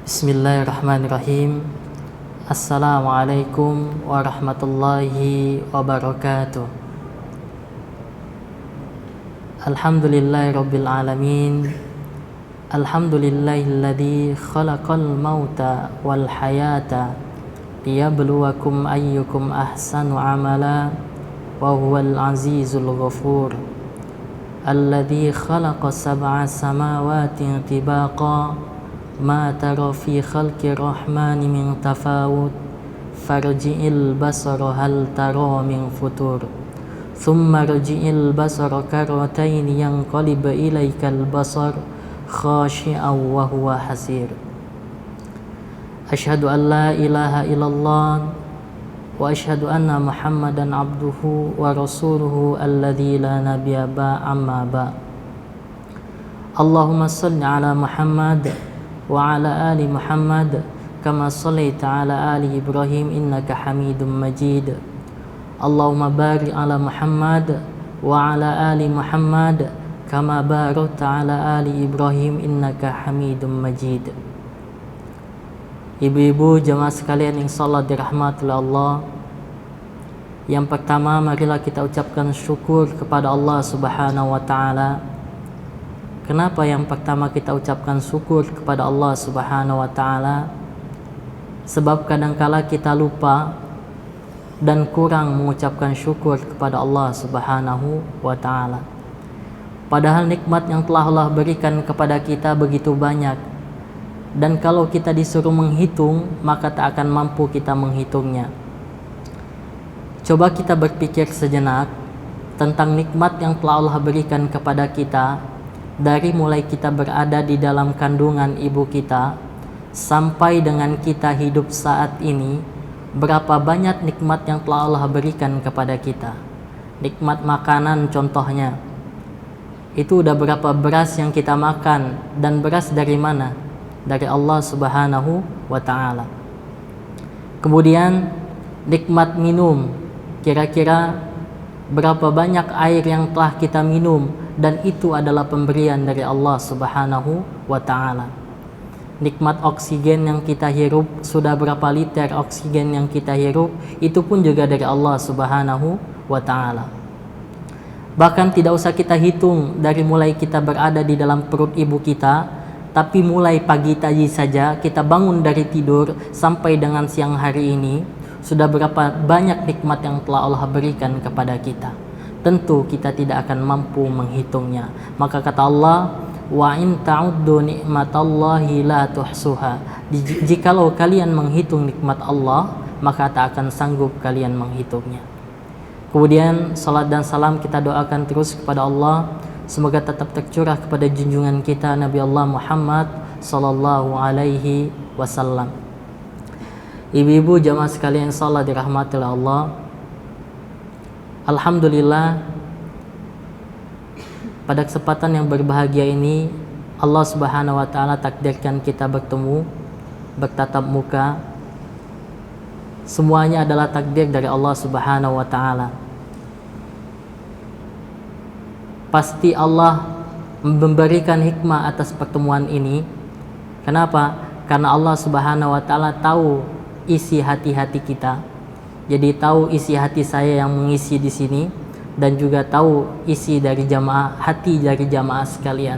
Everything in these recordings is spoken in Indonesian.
Bismillahirrahmanirrahim. Assalamualaikum warahmatullahi wabarakatuh. Alhamdulillahirabbil alamin. Alhamdulillahilladzi khalaqal mauta wal hayata liyabluwakum ayyukum ahsanu amala wa huwal azizul ghafur. Alladzi khalaqa sab'a samawati tibaqa ma tara fi khalqir rahmani min tafawut farji'il basara hal tara min futur thumma rji'il basara karratain yanqalib ilaikal basar khashi'an wa huwa hasir. Asyhadu an la ilaha illallah wa asyhadu anna Muhammadan abduhu wa rasuluhu alladzi la nabiyya amma ba. Allahumma shalli ala Muhammad wa ala ali Muhammad kama shallaita ala ali Ibrahim innaka Hamidum Majid. Allahumma barik ala Muhammad wa ala ali Muhammad kama barakta ala ali Ibrahim innaka Hamidum Majid. Ibu-ibu jemaah sekalian yang salat dirahmati oleh Allah, yang pertama marilah kita ucapkan syukur kepada Allah Subhanahu wa taala. Kenapa yang pertama kita ucapkan syukur kepada Allah Subhanahu wa taala? Sebab kadangkala kita lupa dan kurang mengucapkan syukur kepada Allah Subhanahu wa taala. Padahal nikmat yang telah Allah berikan kepada kita begitu banyak. Dan kalau kita disuruh menghitung, maka tak akan mampu kita menghitungnya. Coba kita berpikir sejenak tentang nikmat yang telah Allah berikan kepada kita. Dari mulai kita berada di dalam kandungan ibu kita sampai dengan kita hidup saat ini, berapa banyak nikmat yang telah Allah berikan kepada kita. Nikmat makanan contohnya. Itu udah berapa beras yang kita makan, dan beras dari mana? Dari Allah Subhanahu wa taala. Kemudian nikmat minum. Kira-kira berapa banyak air yang telah kita minum, dan itu adalah pemberian dari Allah Subhanahu wa taala. Nikmat oksigen yang kita hirup, sudah berapa liter oksigen yang kita hirup, itu pun juga dari Allah Subhanahu wa taala. Bahkan tidak usah kita hitung dari mulai kita berada di dalam perut ibu kita, tapi mulai pagi tadi saja kita bangun dari tidur sampai dengan siang hari ini, sudah berapa banyak nikmat yang telah Allah berikan kepada kita. Tentu kita tidak akan mampu menghitungnya. Maka kata Allah, wa in ta'uddu ni'matallahi la tuhsuha. Jikalau kalian menghitung nikmat Allah, maka tak akan sanggup kalian menghitungnya. Kemudian salat dan salam kita doakan terus kepada Allah, semoga tetap tercurah kepada junjungan kita Nabi Allah Muhammad sallallahu alaihi wasallam. Ibu-ibu jamaah sekalian salat dirahmati oleh Allah. Alhamdulillah, pada kesempatan yang berbahagia ini Allah Subhanahu wa taala takdirkan kita bertemu, bertatap muka. Semuanya adalah takdir dari Allah Subhanahu wa taala. Pasti Allah memberikan hikmah atas pertemuan ini. Kenapa? Karena Allah Subhanahu wa taala tahu isi hati-hati kita. Jadi tahu isi hati saya yang mengisi di sini, dan juga tahu isi dari jamaah, hati dari jamaah sekalian.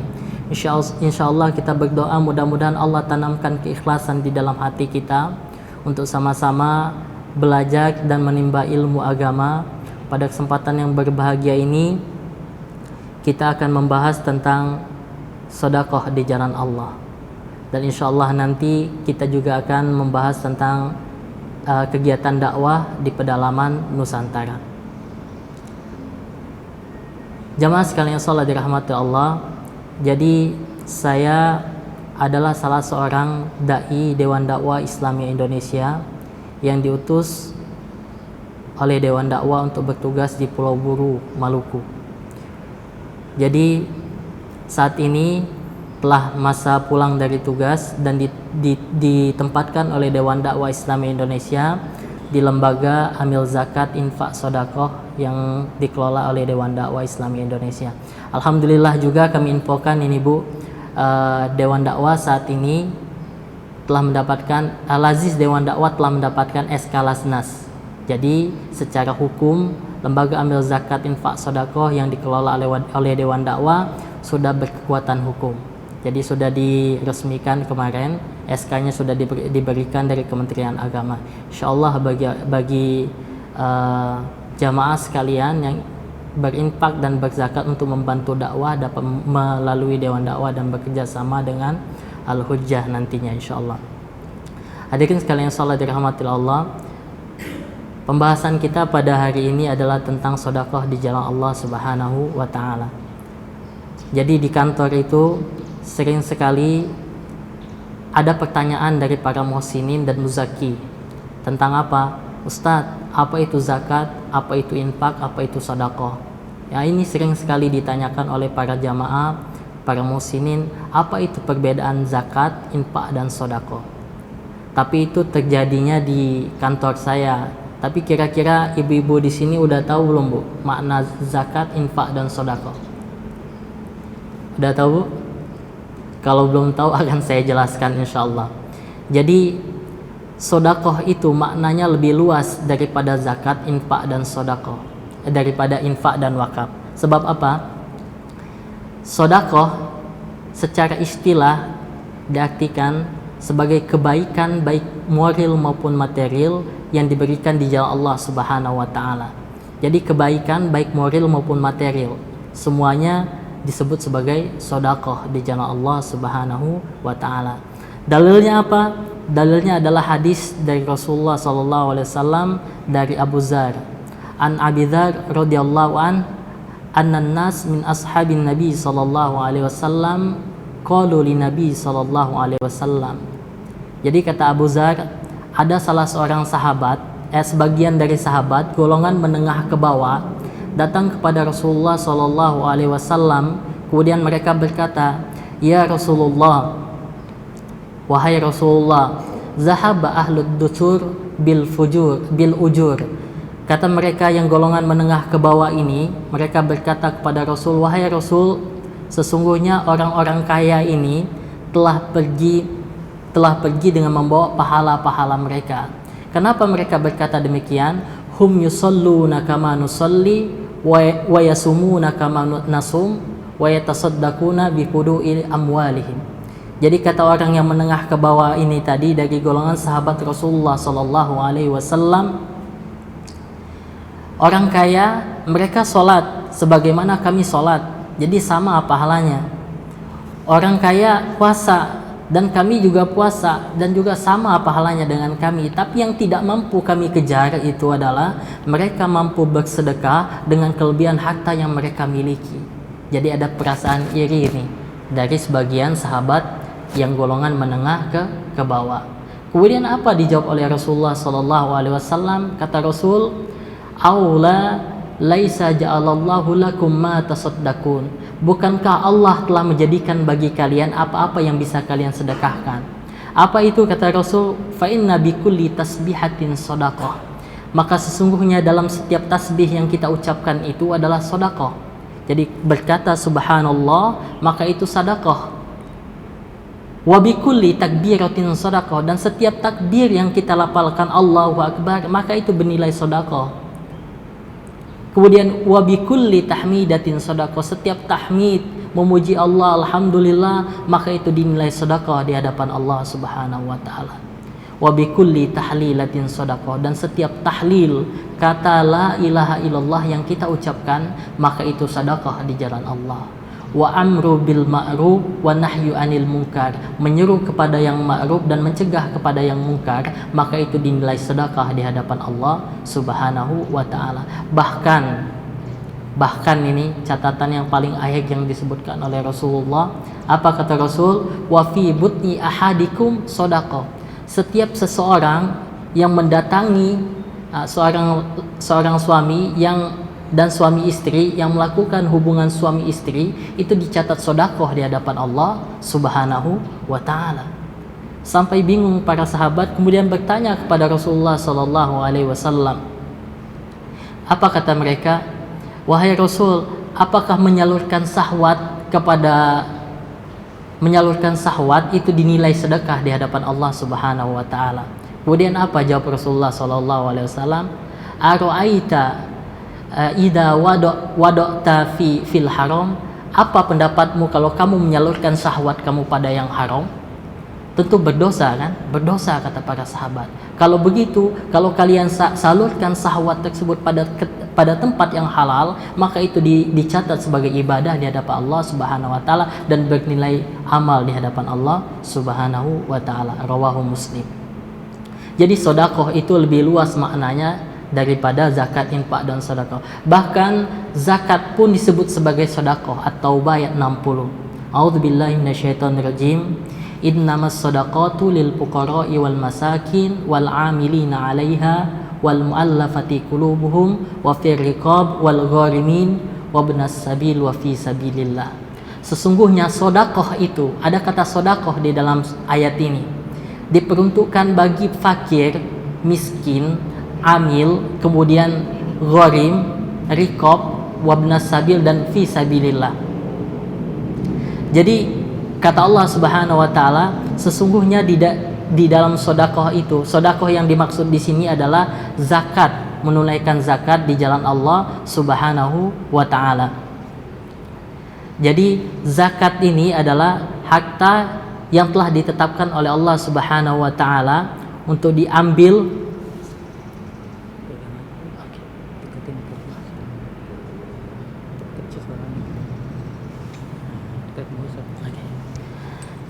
Insyaallah kita berdoa mudah-mudahan Allah tanamkan keikhlasan di dalam hati kita untuk sama-sama belajar dan menimba ilmu agama. Pada kesempatan yang berbahagia ini kita akan membahas tentang sedekah di jalan Allah. Dan insyaallah nanti kita juga akan membahas tentang kegiatan dakwah di pedalaman Nusantara. Jamaah sekalian salat dirahmati Allah. Jadi saya adalah salah seorang dai Dewan Dakwah Islamiyah Indonesia yang diutus oleh Dewan Dakwah untuk bertugas di Pulau Buru, Maluku. Jadi saat ini telah masa pulang dari tugas dan ditempatkan oleh Dewan Dakwah Islamiyah Indonesia di lembaga Amil Zakat Infak Sodakoh yang dikelola oleh Dewan Dakwah Islamiyah Indonesia. Alhamdulillah juga kami infokan ini Bu, Dewan Dakwah saat ini telah mendapatkan Al-Aziz Dewan Dakwah telah mendapatkan SK Lasnas. Jadi secara hukum lembaga amil zakat infak sedekah yang dikelola oleh Dewan Dakwah sudah berkekuatan hukum. Jadi sudah diresmikan kemarin, SK-nya sudah diberikan dari Kementerian Agama. Insyaallah bagi jamaah sekalian yang berinfak dan berzakat untuk membantu dakwah dapat melalui Dewan Dakwah dan bekerja sama dengan Al-Hujjah nantinya insyaallah. Hadirin sekalian salat dirahmati Allah. Pembahasan kita pada hari ini adalah tentang sedekah di jalan Allah Subhanahu wa taala. Jadi di kantor itu sering sekali ada pertanyaan dari para muhsinin dan muzaki tentang apa? Ustadz, apa itu zakat, apa itu infak, apa itu sedekah? Ya, ini sering sekali ditanyakan oleh para jamaah, para muhsinin, apa itu perbedaan zakat, infak dan sedekah? Tapi itu terjadinya di kantor saya. Tapi kira-kira ibu-ibu di sini udah tahu belum, Bu, makna zakat, infak dan sedekah? Udah tahu, Bu? Kalau belum tahu akan saya jelaskan insyaallah. Jadi sedekah itu maknanya lebih luas daripada zakat, infak dan sedekah, daripada infak dan wakaf. Sebab apa? Sedekah secara istilah diartikan sebagai kebaikan baik moral maupun material yang diberikan di jalan Allah Subhanahu wa taala. Jadi kebaikan baik moral maupun material semuanya disebut sebagai sedekah di jalan Allah Subhanahu wa taala. Dalilnya apa? Dalilnya adalah hadis dari Rasulullah SAW dari Abu Dzar. An Abi Dzar radhiyallahu an annan nas min ashabin Nabi sallallahu alaihi wasallam qalu li Nabi sallallahu alaihi wasallam. Jadi kata Abu Dzar, ada salah seorang sahabat, sebagian dari sahabat golongan menengah ke bawah datang kepada Rasulullah sallallahu alaihi wasallam, kemudian mereka berkata, "Ya Rasulullah, wahai Rasulullah, zahaba ahlud dusur bil ujur." Kata mereka yang golongan menengah ke bawah ini, mereka berkata kepada Rasul, "Wahai Rasul, sesungguhnya orang-orang kaya ini telah pergi dengan membawa pahala-pahala mereka." Kenapa mereka berkata demikian? Hum yusalluna kama nusalli wa yasumuna kama nasum wa yatasaddaquna bi fudu'il amwalihim. Jadi kata orang yang menengah ke bawah ini tadi dari golongan sahabat Rasulullah sallallahu alaihi wasallam, orang kaya mereka sholat sebagaimana kami sholat, jadi sama pahalanya. Orang kaya puasa dan kami juga puasa dan juga sama pahalanya dengan kami. Tapi yang tidak mampu kami kejar itu adalah mereka mampu bersedekah dengan kelebihan harta yang mereka miliki. Jadi ada perasaan iri ini dari sebagian sahabat yang golongan menengah ke bawah. Kemudian apa dijawab oleh Rasulullah sallallahu alaihi wasallam? Kata Rasul, "Aula laisa ja'alallahu lakum ma tasaddaqun." Bukankah Allah telah menjadikan bagi kalian apa-apa yang bisa kalian sedekahkan? Apa itu kata Rasul? Fa inna bikulli tasbihatin shadaqah. Maka sesungguhnya dalam setiap tasbih yang kita ucapkan itu adalah sedekah. Jadi berkata subhanallah maka itu sedekah. Wa bikulli takbiratin shadaqah, dan setiap takbir yang kita lafalkan Allahu akbar maka itu bernilai sedekah. Kemudian wa bikulli tahmidatin shadaqah, setiap tahmid memuji Allah alhamdulillah maka itu dinilai sedekah di hadapan Allah Subhanahu wa taala. Wa bikulli tahlilatin shadaqah, dan setiap tahlil kata la ilaha illallah yang kita ucapkan maka itu sedekah di jalan Allah. Wa amru bil ma'ruf wa nahyu anil munkar, menyeru kepada yang ma'ruf dan mencegah kepada yang munkar maka itu dinilai sedekah di hadapan Allah Subhanahu wa taala. Bahkan ini catatan yang paling akhir yang disebutkan oleh Rasulullah. Apa kata Rasul? Wa fi butni ahadikum shadaqah. Setiap seseorang yang mendatangi seorang suami dan suami istri yang melakukan hubungan suami istri itu dicatat sedekah di hadapan Allah Subhanahu wa taala. Sampai bingung para sahabat kemudian bertanya kepada Rasulullah sallallahu alaihi wasallam. Apa kata mereka? Wahai Rasul, apakah menyalurkan syahwat kepada menyalurkan syahwat itu dinilai sedekah di hadapan Allah Subhanahu wa taala. Kemudian apa jawab Rasulullah sallallahu alaihi wasallam? Ara'aita idza wada'ta fil haram? Apa pendapatmu kalau kamu menyalurkan syahwat kamu pada yang haram? Tentu berdosa kan? Berdosa kata para sahabat. Kalau begitu, kalau kalian salurkan syahwat tersebut pada tempat yang halal, maka itu dicatat sebagai ibadah di hadapan Allah Subhanahu wa taala dan bernilai amal di hadapan Allah Subhanahu wa taala. Rawahu Muslim. Jadi sedekah itu lebih luas maknanya daripada zakat, infak dan sedekah. Bahkan zakat pun disebut sebagai sedekah. At-Taubah ayat 60. A'udzubillahi minasyaitonirrajim. Innamas shadaqatu lil fuqara'i wal masakin wal 'amilina 'alaiha wal mu'allafati qulubuhum wa fir riqab wal gharimin wa ibnas sabil wa fi sabilillah. Sesungguhnya sedekah itu, ada kata sedekah di dalam ayat ini, diperuntukkan bagi fakir, miskin, amil, kemudian gharim, riqab, wa ibnas sabil dan fi sabilillah. Jadi kata Allah Subhanahu wa taala, sesungguhnya di dalam sedekah itu, sedekah yang dimaksud di sini adalah zakat, menunaikan zakat di jalan Allah Subhanahu wa taala. Jadi zakat ini adalah harta yang telah ditetapkan oleh Allah Subhanahu wa taala untuk diambil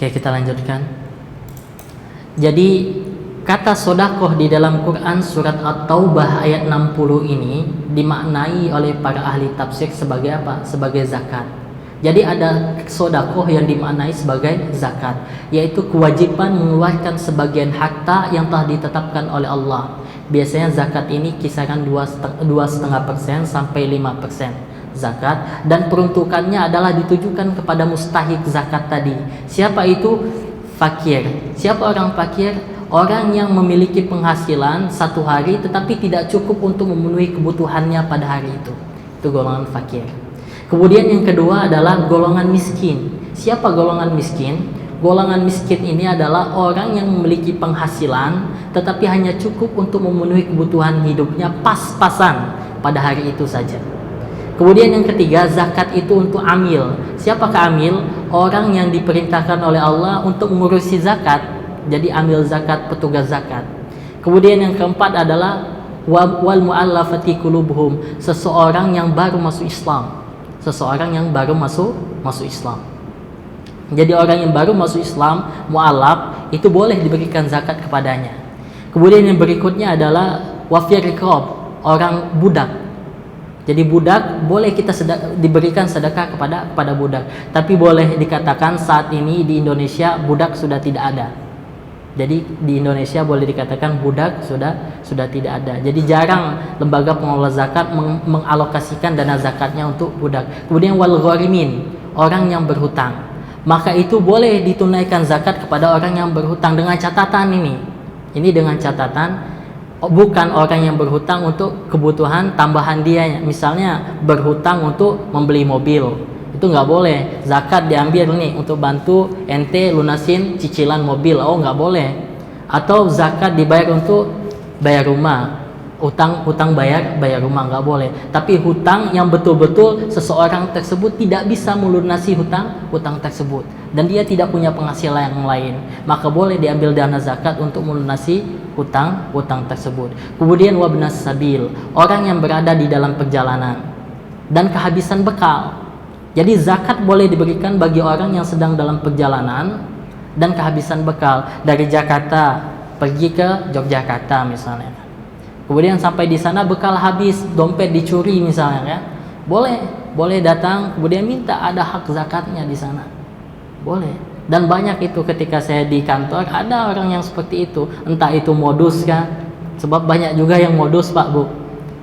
Oke, kita lanjutkan. Jadi kata sedekah di dalam Quran surat At-Taubah ayat 60 ini dimaknai oleh para ahli tafsir sebagai apa? Sebagai zakat. Jadi ada sedekah yang dimaknai sebagai zakat, yaitu kewajiban mengeluarkan sebagian harta yang telah ditetapkan oleh Allah. Biasanya zakat ini kisaran 2,5% sampai 5%. Zakat, dan peruntukannya adalah ditujukan kepada mustahik zakat tadi. Siapa itu? Fakir. Siapa orang fakir? Orang yang memiliki penghasilan satu hari tetapi tidak cukup untuk memenuhi kebutuhannya pada hari itu. Itu golongan fakir. Kemudian yang kedua adalah golongan miskin. Siapa golongan miskin? Golongan miskin ini adalah orang yang memiliki penghasilan tetapi hanya cukup untuk memenuhi kebutuhan hidupnya pas-pasan pada hari itu saja. Kemudian yang ketiga, zakat itu untuk amil. Siapakah amil? Orang yang diperintahkan oleh Allah untuk mengurusi zakat. Jadi amil zakat, petugas zakat. Kemudian yang keempat adalah wal mu'allafati qulubuhum, seseorang yang baru masuk Islam. Seseorang yang baru masuk Islam. Jadi orang yang baru masuk Islam, mu'allaf, itu boleh diberikan zakat kepadanya. Kemudian yang berikutnya adalah wafir riqab, orang budak. Jadi budak boleh kita diberikan sedekah kepada budak. Tapi boleh dikatakan saat ini di Indonesia budak sudah tidak ada. Jadi di Indonesia boleh dikatakan budak sudah tidak ada. Jadi jarang lembaga pengelola zakat mengalokasikan dana zakatnya untuk budak. Kemudian wal gharimin, orang yang berhutang. Maka itu boleh ditunaikan zakat kepada orang yang berhutang dengan catatan ini. Ini dengan catatan bukan orang yang berhutang untuk kebutuhan tambahan dia, misalnya berhutang untuk membeli mobil, itu nggak boleh. Zakat diambil nih untuk bantu ente lunasin cicilan mobil, oh nggak boleh. Atau zakat dibayar untuk bayar rumah, hutang bayar rumah, nggak boleh. Tapi hutang yang betul-betul seseorang tersebut tidak bisa melunasi hutang tersebut dan dia tidak punya penghasilan yang lain, maka boleh diambil dana zakat untuk melunasi hutang tersebut. Kemudian wabnas sabil, orang yang berada di dalam perjalanan dan kehabisan bekal. Jadi zakat boleh diberikan bagi orang yang sedang dalam perjalanan dan kehabisan bekal, dari Jakarta pergi ke Yogyakarta misalnya. Kemudian sampai di sana bekal habis, dompet dicuri misalnya ya. Boleh datang kemudian minta ada hak zakatnya di sana. Boleh. Dan banyak itu ketika saya di kantor ada orang yang seperti itu, entah itu modus kan, sebab banyak juga yang modus Pak Bu,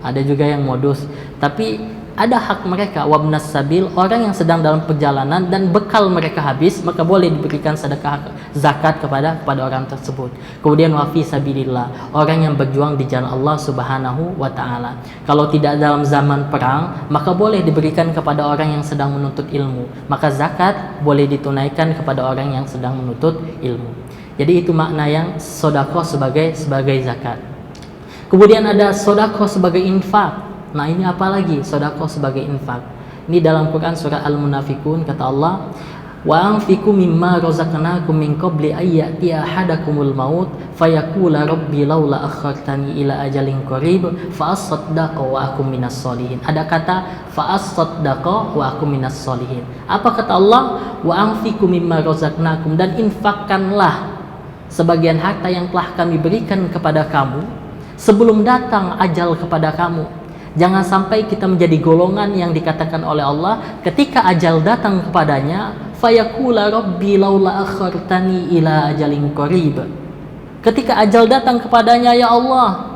ada juga yang modus. Tapi ada hak mereka, wabnas sabil, orang yang sedang dalam perjalanan dan bekal mereka habis, maka boleh diberikan sedekah zakat kepada orang tersebut. Kemudian wa fi sabilillah, orang yang berjuang di jalan Allah Subhanahu wa taala. Kalau tidak dalam zaman perang, maka boleh diberikan kepada orang yang sedang menuntut ilmu. Maka zakat boleh ditunaikan kepada orang yang sedang menuntut ilmu. Jadi itu makna yang sedekah sebagai zakat. Kemudian ada sedekah sebagai infak. Nah, ini apa lagi? Sedekah sebagai infak. Ini dalam Quran surah Al-Munafiqun, kata Allah, wa anfiqu mimma razaqnakum min qabli ay ya'tiya ahadakumul maut fayaqula rabbi laula akhartani ila ajalin qarib fa asaddaqa wa akum minas solihin. Ada kata fa asaddaqa wa akum minas solihin. Apa kata Allah? Wa anfiqu mimma razaqnakum, dan infakkanlah sebagian harta yang telah kami berikan kepada kamu sebelum datang ajal kepada kamu. Jangan sampai kita menjadi golongan yang dikatakan oleh Allah ketika ajal datang kepadanya, fayaqula rabbi laula akhartani ila ajalin qarib. Ketika ajal datang kepadanya, ya Allah,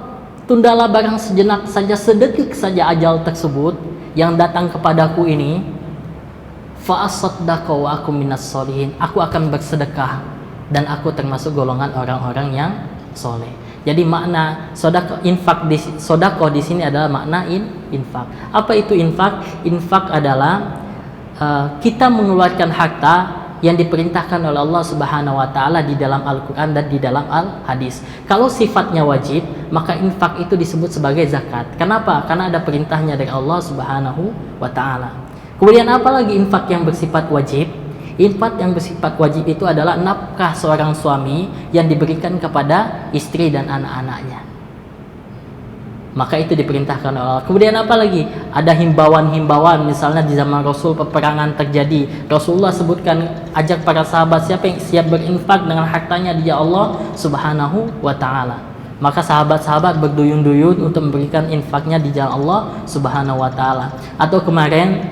tundalah barang sejenak saja, sedetik saja ajal tersebut yang datang kepadaku ini. Fa asaddaqa wa akum minas solihin. Aku akan bersedekah dan aku termasuk golongan orang-orang yang soleh. Jadi makna sedekah di sini adalah makna infak. Apa itu infak? Infak adalah kita mengeluarkan harta yang diperintahkan oleh Allah Subhanahu wa taala di dalam Al-Qur'an dan di dalam Al-Hadis. Kalau sifatnya wajib, maka infak itu disebut sebagai zakat. Kenapa? Karena ada perintahnya dari Allah Subhanahu wa taala. Kemudian apa lagi infak yang bersifat wajib? Infak yang bersifat wajib itu adalah nafkah seorang suami yang diberikan kepada istri dan anak-anaknya. Maka itu diperintahkan oleh Allah. Kemudian apa lagi? Ada himbauan-himbauan, misalnya di zaman Rasul peperangan terjadi. Rasulullah sebutkan, ajak para sahabat siapa yang siap berinfak dengan hartanya di jalan Allah Subhanahu wa taala. Maka sahabat-sahabat berduyun-duyun untuk memberikan infaknya di jalan Allah Subhanahu wa taala. Atau kemarin,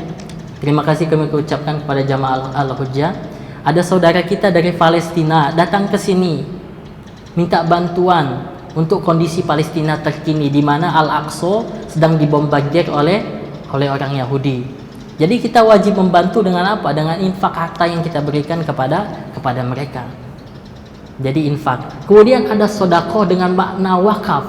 terima kasih kami ucapkan kepada jamaah Al-Hujjah. Ada saudara kita dari Palestina datang ke sini minta bantuan untuk kondisi Palestina terkini di mana Al-Aqsa sedang dibombardir oleh orang Yahudi. Jadi kita wajib membantu dengan apa? Dengan infak harta yang kita berikan kepada mereka. Jadi infak. Kemudian ada sedekah dengan makna wakaf.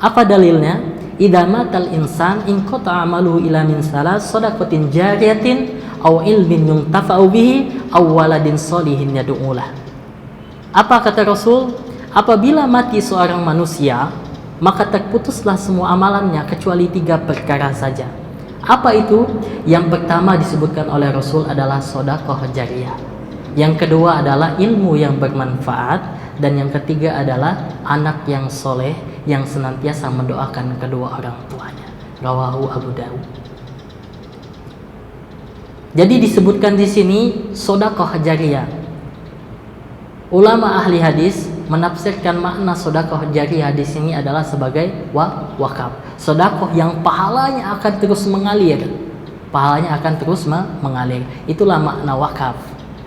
Apa dalilnya? Idza matal insan in qata amaluhu ila min salas sadaqatin jariyatin aw ilmin yuntafa'u bihi aw waladin sholihin yad'ulah. Apa kata Rasul? Apabila mati seorang manusia, maka terputuslah semua amalannya kecuali 3 perkara saja. Apa itu? Yang pertama disebutkan oleh Rasul adalah sedekah jariyah. Yang kedua adalah ilmu yang bermanfaat, dan yang ketiga adalah anak yang soleh yang senantiasa mendoakan kedua orang tuanya. Rawahu Abu Dawud. Jadi disebutkan di sini sedekah jariyah. Ulama ahli hadis menafsirkan makna sedekah jariyah di sini adalah sebagai wakaf. Sedekah yang pahalanya akan terus mengalir. Pahalanya akan terus mengalir. Itulah makna wakaf.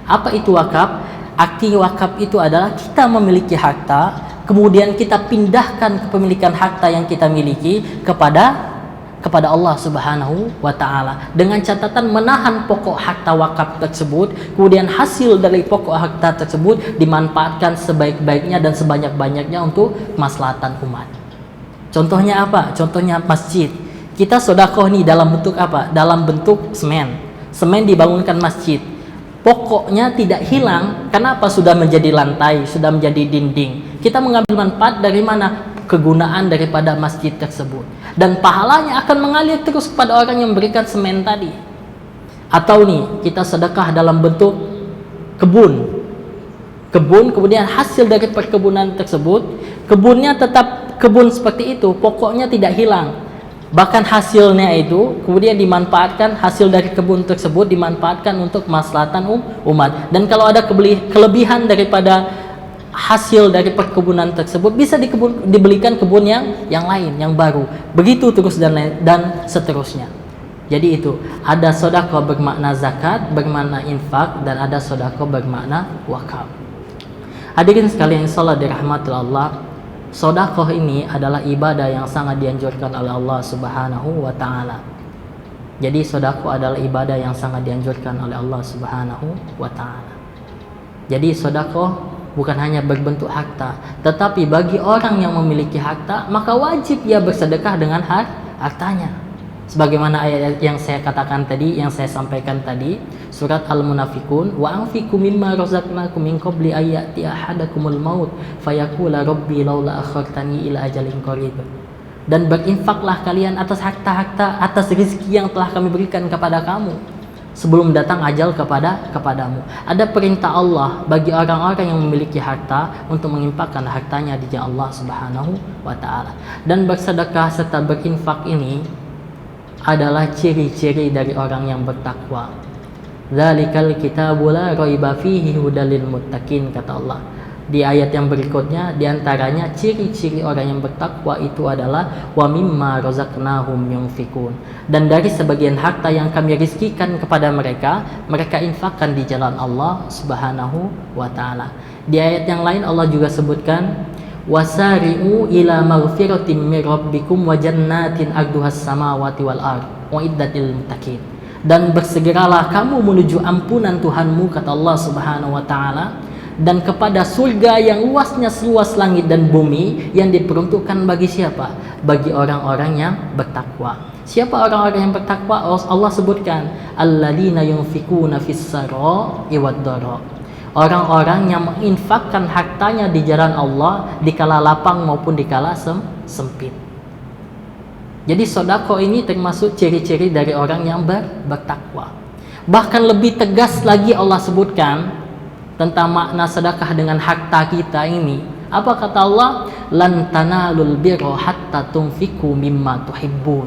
Apa itu wakaf? Arti wakaf itu adalah kita memiliki harta, kemudian kita pindahkan kepemilikan harta yang kita miliki kepada Allah Subhanahu wa taala dengan catatan menahan pokok harta wakaf tersebut, kemudian hasil dari pokok harta tersebut dimanfaatkan sebaik-baiknya dan sebanyak-banyaknya untuk kemaslahatan umat. Contohnya apa? Contohnya masjid. Kita sedekah nih dalam bentuk apa? Dalam bentuk semen. Semen dibangunkan masjid. Pokoknya tidak hilang. Kenapa? Sudah menjadi lantai, sudah menjadi dinding. Kita mengambil manfaat dari mana? Kegunaan daripada masjid tersebut, dan pahalanya akan mengalir terus kepada orang yang memberikan semen tadi. Atau nih, kita sedekah dalam bentuk kebun, kemudian hasil dari perkebunan tersebut, kebunnya tetap kebun seperti itu, pokoknya tidak hilang, bahkan hasilnya itu kemudian dimanfaatkan, hasil dari kebun tersebut dimanfaatkan untuk kemaslahatan umat. Dan kalau ada kelebihan daripada hasil dari perkebunan tersebut, bisa dibelikan kebun yang lain, yang baru. Begitu terus dan seterusnya. Jadi itu, ada sedekah bermakna zakat, bermakna infak, dan ada sedekah bermakna wakaf. Hadirin sekalian salat dirahmati Allah, sedekah ini adalah ibadah yang sangat dianjurkan oleh Allah Subhanahu wa taala. Jadi sedekah adalah ibadah yang sangat dianjurkan oleh Allah Subhanahu wa taala. Jadi sedekah bukan hanya berbentuk harta, tetapi bagi orang yang memiliki harta, maka wajib ia bersedekah dengan hartanya. Sebagaimana ayat yang saya katakan tadi, yang saya sampaikan tadi, surat Al-Munafiqun, wa anfiqu mimma razaqnakum min qabli ayati ahadakumul maut fayaqula rabbi laula akhartani ila ajalin qarib. Dan berinfaklah kalian atas harta-harta, atas rezeki yang telah kami berikan kepada kamu sebelum datang ajal kepadamu. Ada perintah Allah bagi orang-orang yang memiliki harta untuk menginfakkan hartanya di jalan Allah Subhanahu wa taala. Dan bersedekah serta berinfak ini adalah ciri-ciri dari orang yang bertakwa. Dzalikal kitabu la raiba fihi hudal lil muttaqin, kata Allah. Di ayat yang berikutnya, diantaranya ciri-ciri orang yang bertakwa itu adalah wa mimma razaqnahum yunfikun, dan dari sebagian harta yang kami rizkikan kepada mereka, mereka infakkan di jalan Allah Subhanahu wa taala. Di ayat yang lain Allah juga sebutkan wasari'u ila maghfiratin mir rabbikum wa jannatin arduhas samawati wal ard uiddatil muttaqin, dan bersegeralah kamu menuju ampunan Tuhanmu, kata Allah Subhanahu wa taala, dan kepada surga yang luasnya seluas langit dan bumi, yang diperuntukkan bagi siapa? Bagi orang-orang yang bertakwa. Siapa orang-orang yang bertakwa? Allah sebutkan alladzina yunfikuna fis-sarai wad-dara, orang-orang yang menginfakkan hartanya di jalan Allah di kala lapang maupun di kala sempit. Jadi sedekah ini termasuk ciri-ciri dari orang yang bertakwa. Bahkan lebih tegas lagi Allah sebutkan tentang makna sedekah dengan harta kita ini. Apa kata Allah? Lan tanalul birra hatta tunfiqu mimma tuhibbun.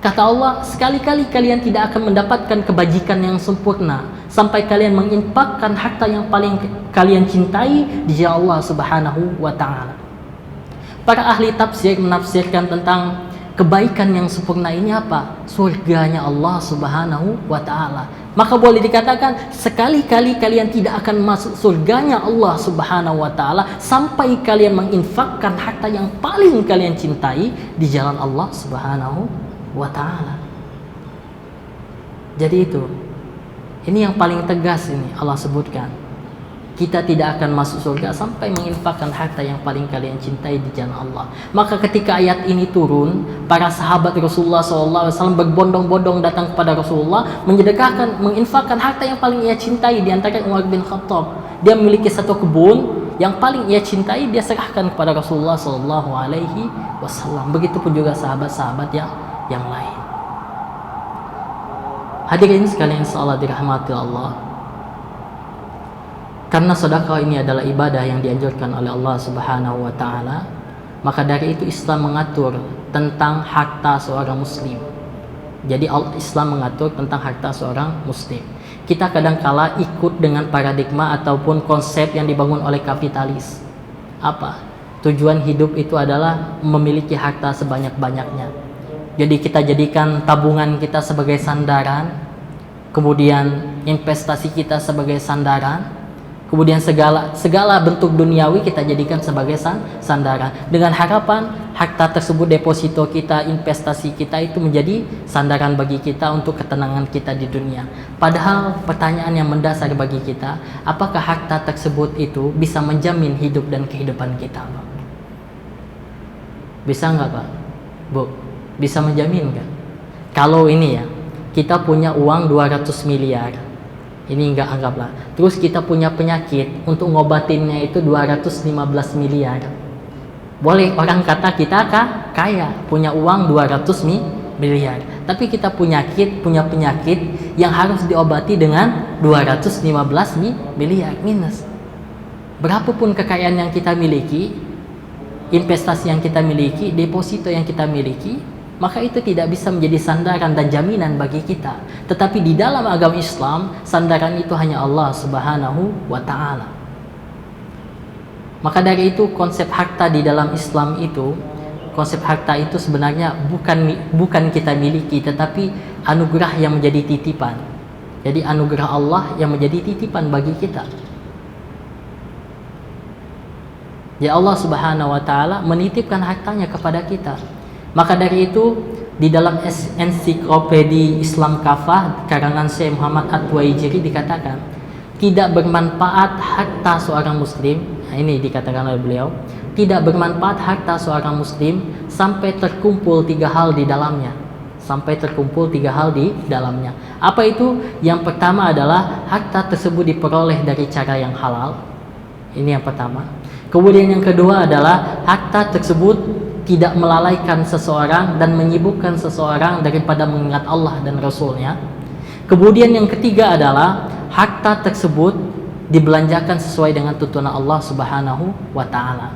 Kata Allah, sekali-kali kalian tidak akan mendapatkan kebajikan yang sempurna sampai kalian menginfakkan harta yang paling kalian cintai di jalan Allah Subhanahu wa taala. Para ahli tafsir menafsirkan tentang kebaikan yang sempurna ini apa? Surganya Allah Subhanahu wa taala. Maka boleh dikatakan sekali-kali kalian tidak akan masuk surganya Allah Subhanahu wa taala sampai kalian menginfakkan harta yang paling kalian cintai di jalan Allah Subhanahu wa taala. Jadi itu. Ini yang paling tegas ini Allah sebutkan. Kita tidak akan masuk surga sampai menginfakkan harta yang paling kalian cintai di jalan Allah. Maka ketika ayat ini turun, para sahabat Rasulullah SAW berbondong-bondong datang kepada Rasulullah, menginfakkan harta yang paling ia cintai. Di antara Umar bin Khattab, dia memiliki satu kebun yang paling ia cintai, dia serahkan kepada Rasulullah SAW. Begitupun juga sahabat-sahabat yang lain. Hadirin sekalian insyaallah dirahmati Allah. Karena sedekah ini adalah ibadah yang dianjurkan oleh Allah Subhanahu wa taala, maka dari itu Islam mengatur tentang harta seorang muslim. Jadi Islam mengatur tentang harta seorang muslim. Kita kadangkala ikut dengan paradigma ataupun konsep yang dibangun oleh kapitalis. Apa? Tujuan hidup itu adalah memiliki harta sebanyak-banyaknya. Jadi kita jadikan tabungan kita sebagai sandaran, kemudian investasi kita sebagai sandaran, kemudian segala bentuk duniawi kita jadikan sebagai sandaran, dengan harapan harta tersebut, deposito kita, investasi kita itu menjadi sandaran bagi kita untuk ketenangan kita di dunia. Padahal pertanyaan yang mendasar bagi kita, apakah harta tersebut itu bisa menjamin hidup dan kehidupan kita, Pak? Bisa nggak, Pak? Bu, bisa menjamin nggak? Kalau ini ya, kita punya uang 200 miliar, ini enggak, anggaplah. Terus kita punya penyakit, untuk ngobatinnya itu 215 miliar. Boleh orang kata kita kaya, punya uang 200 miliar. Tapi kita punya penyakit yang harus diobati dengan 215 miliar minus. Berapapun kekayaan yang kita miliki, investasi yang kita miliki, deposito yang kita miliki, maka itu tidak bisa menjadi sandaran dan jaminan bagi kita. Tetapi di dalam agama Islam, sandaran itu hanya Allah Subhanahu wa ta'ala. Maka dari itu konsep harta di dalam Islam itu, konsep harta itu sebenarnya bukan kita miliki, tetapi anugerah yang menjadi titipan. Jadi anugerah Allah yang menjadi titipan bagi kita. Ya, Allah Subhanahu wa ta'ala menitipkan hartanya kepada kita. Maka dari itu Di dalam ensiklopedia Islam Kafah karangan Syekh Muhammad At-Tuwaijiri dikatakan, tidak bermanfaat harta seorang muslim. Nah, ini dikatakan oleh beliau, tidak bermanfaat harta seorang muslim sampai terkumpul 3 hal di dalamnya. Sampai terkumpul 3 hal di dalamnya. Apa itu? Yang pertama adalah harta tersebut diperoleh dari cara yang halal. Ini yang pertama. Kemudian yang kedua adalah harta tersebut tidak melalaikan seseorang dan menyibukkan seseorang daripada mengingat Allah dan Rasulnya. Kemudian yang ketiga adalah harta tersebut dibelanjakan sesuai dengan tuntunan Allah Subhanahu wa Ta'ala.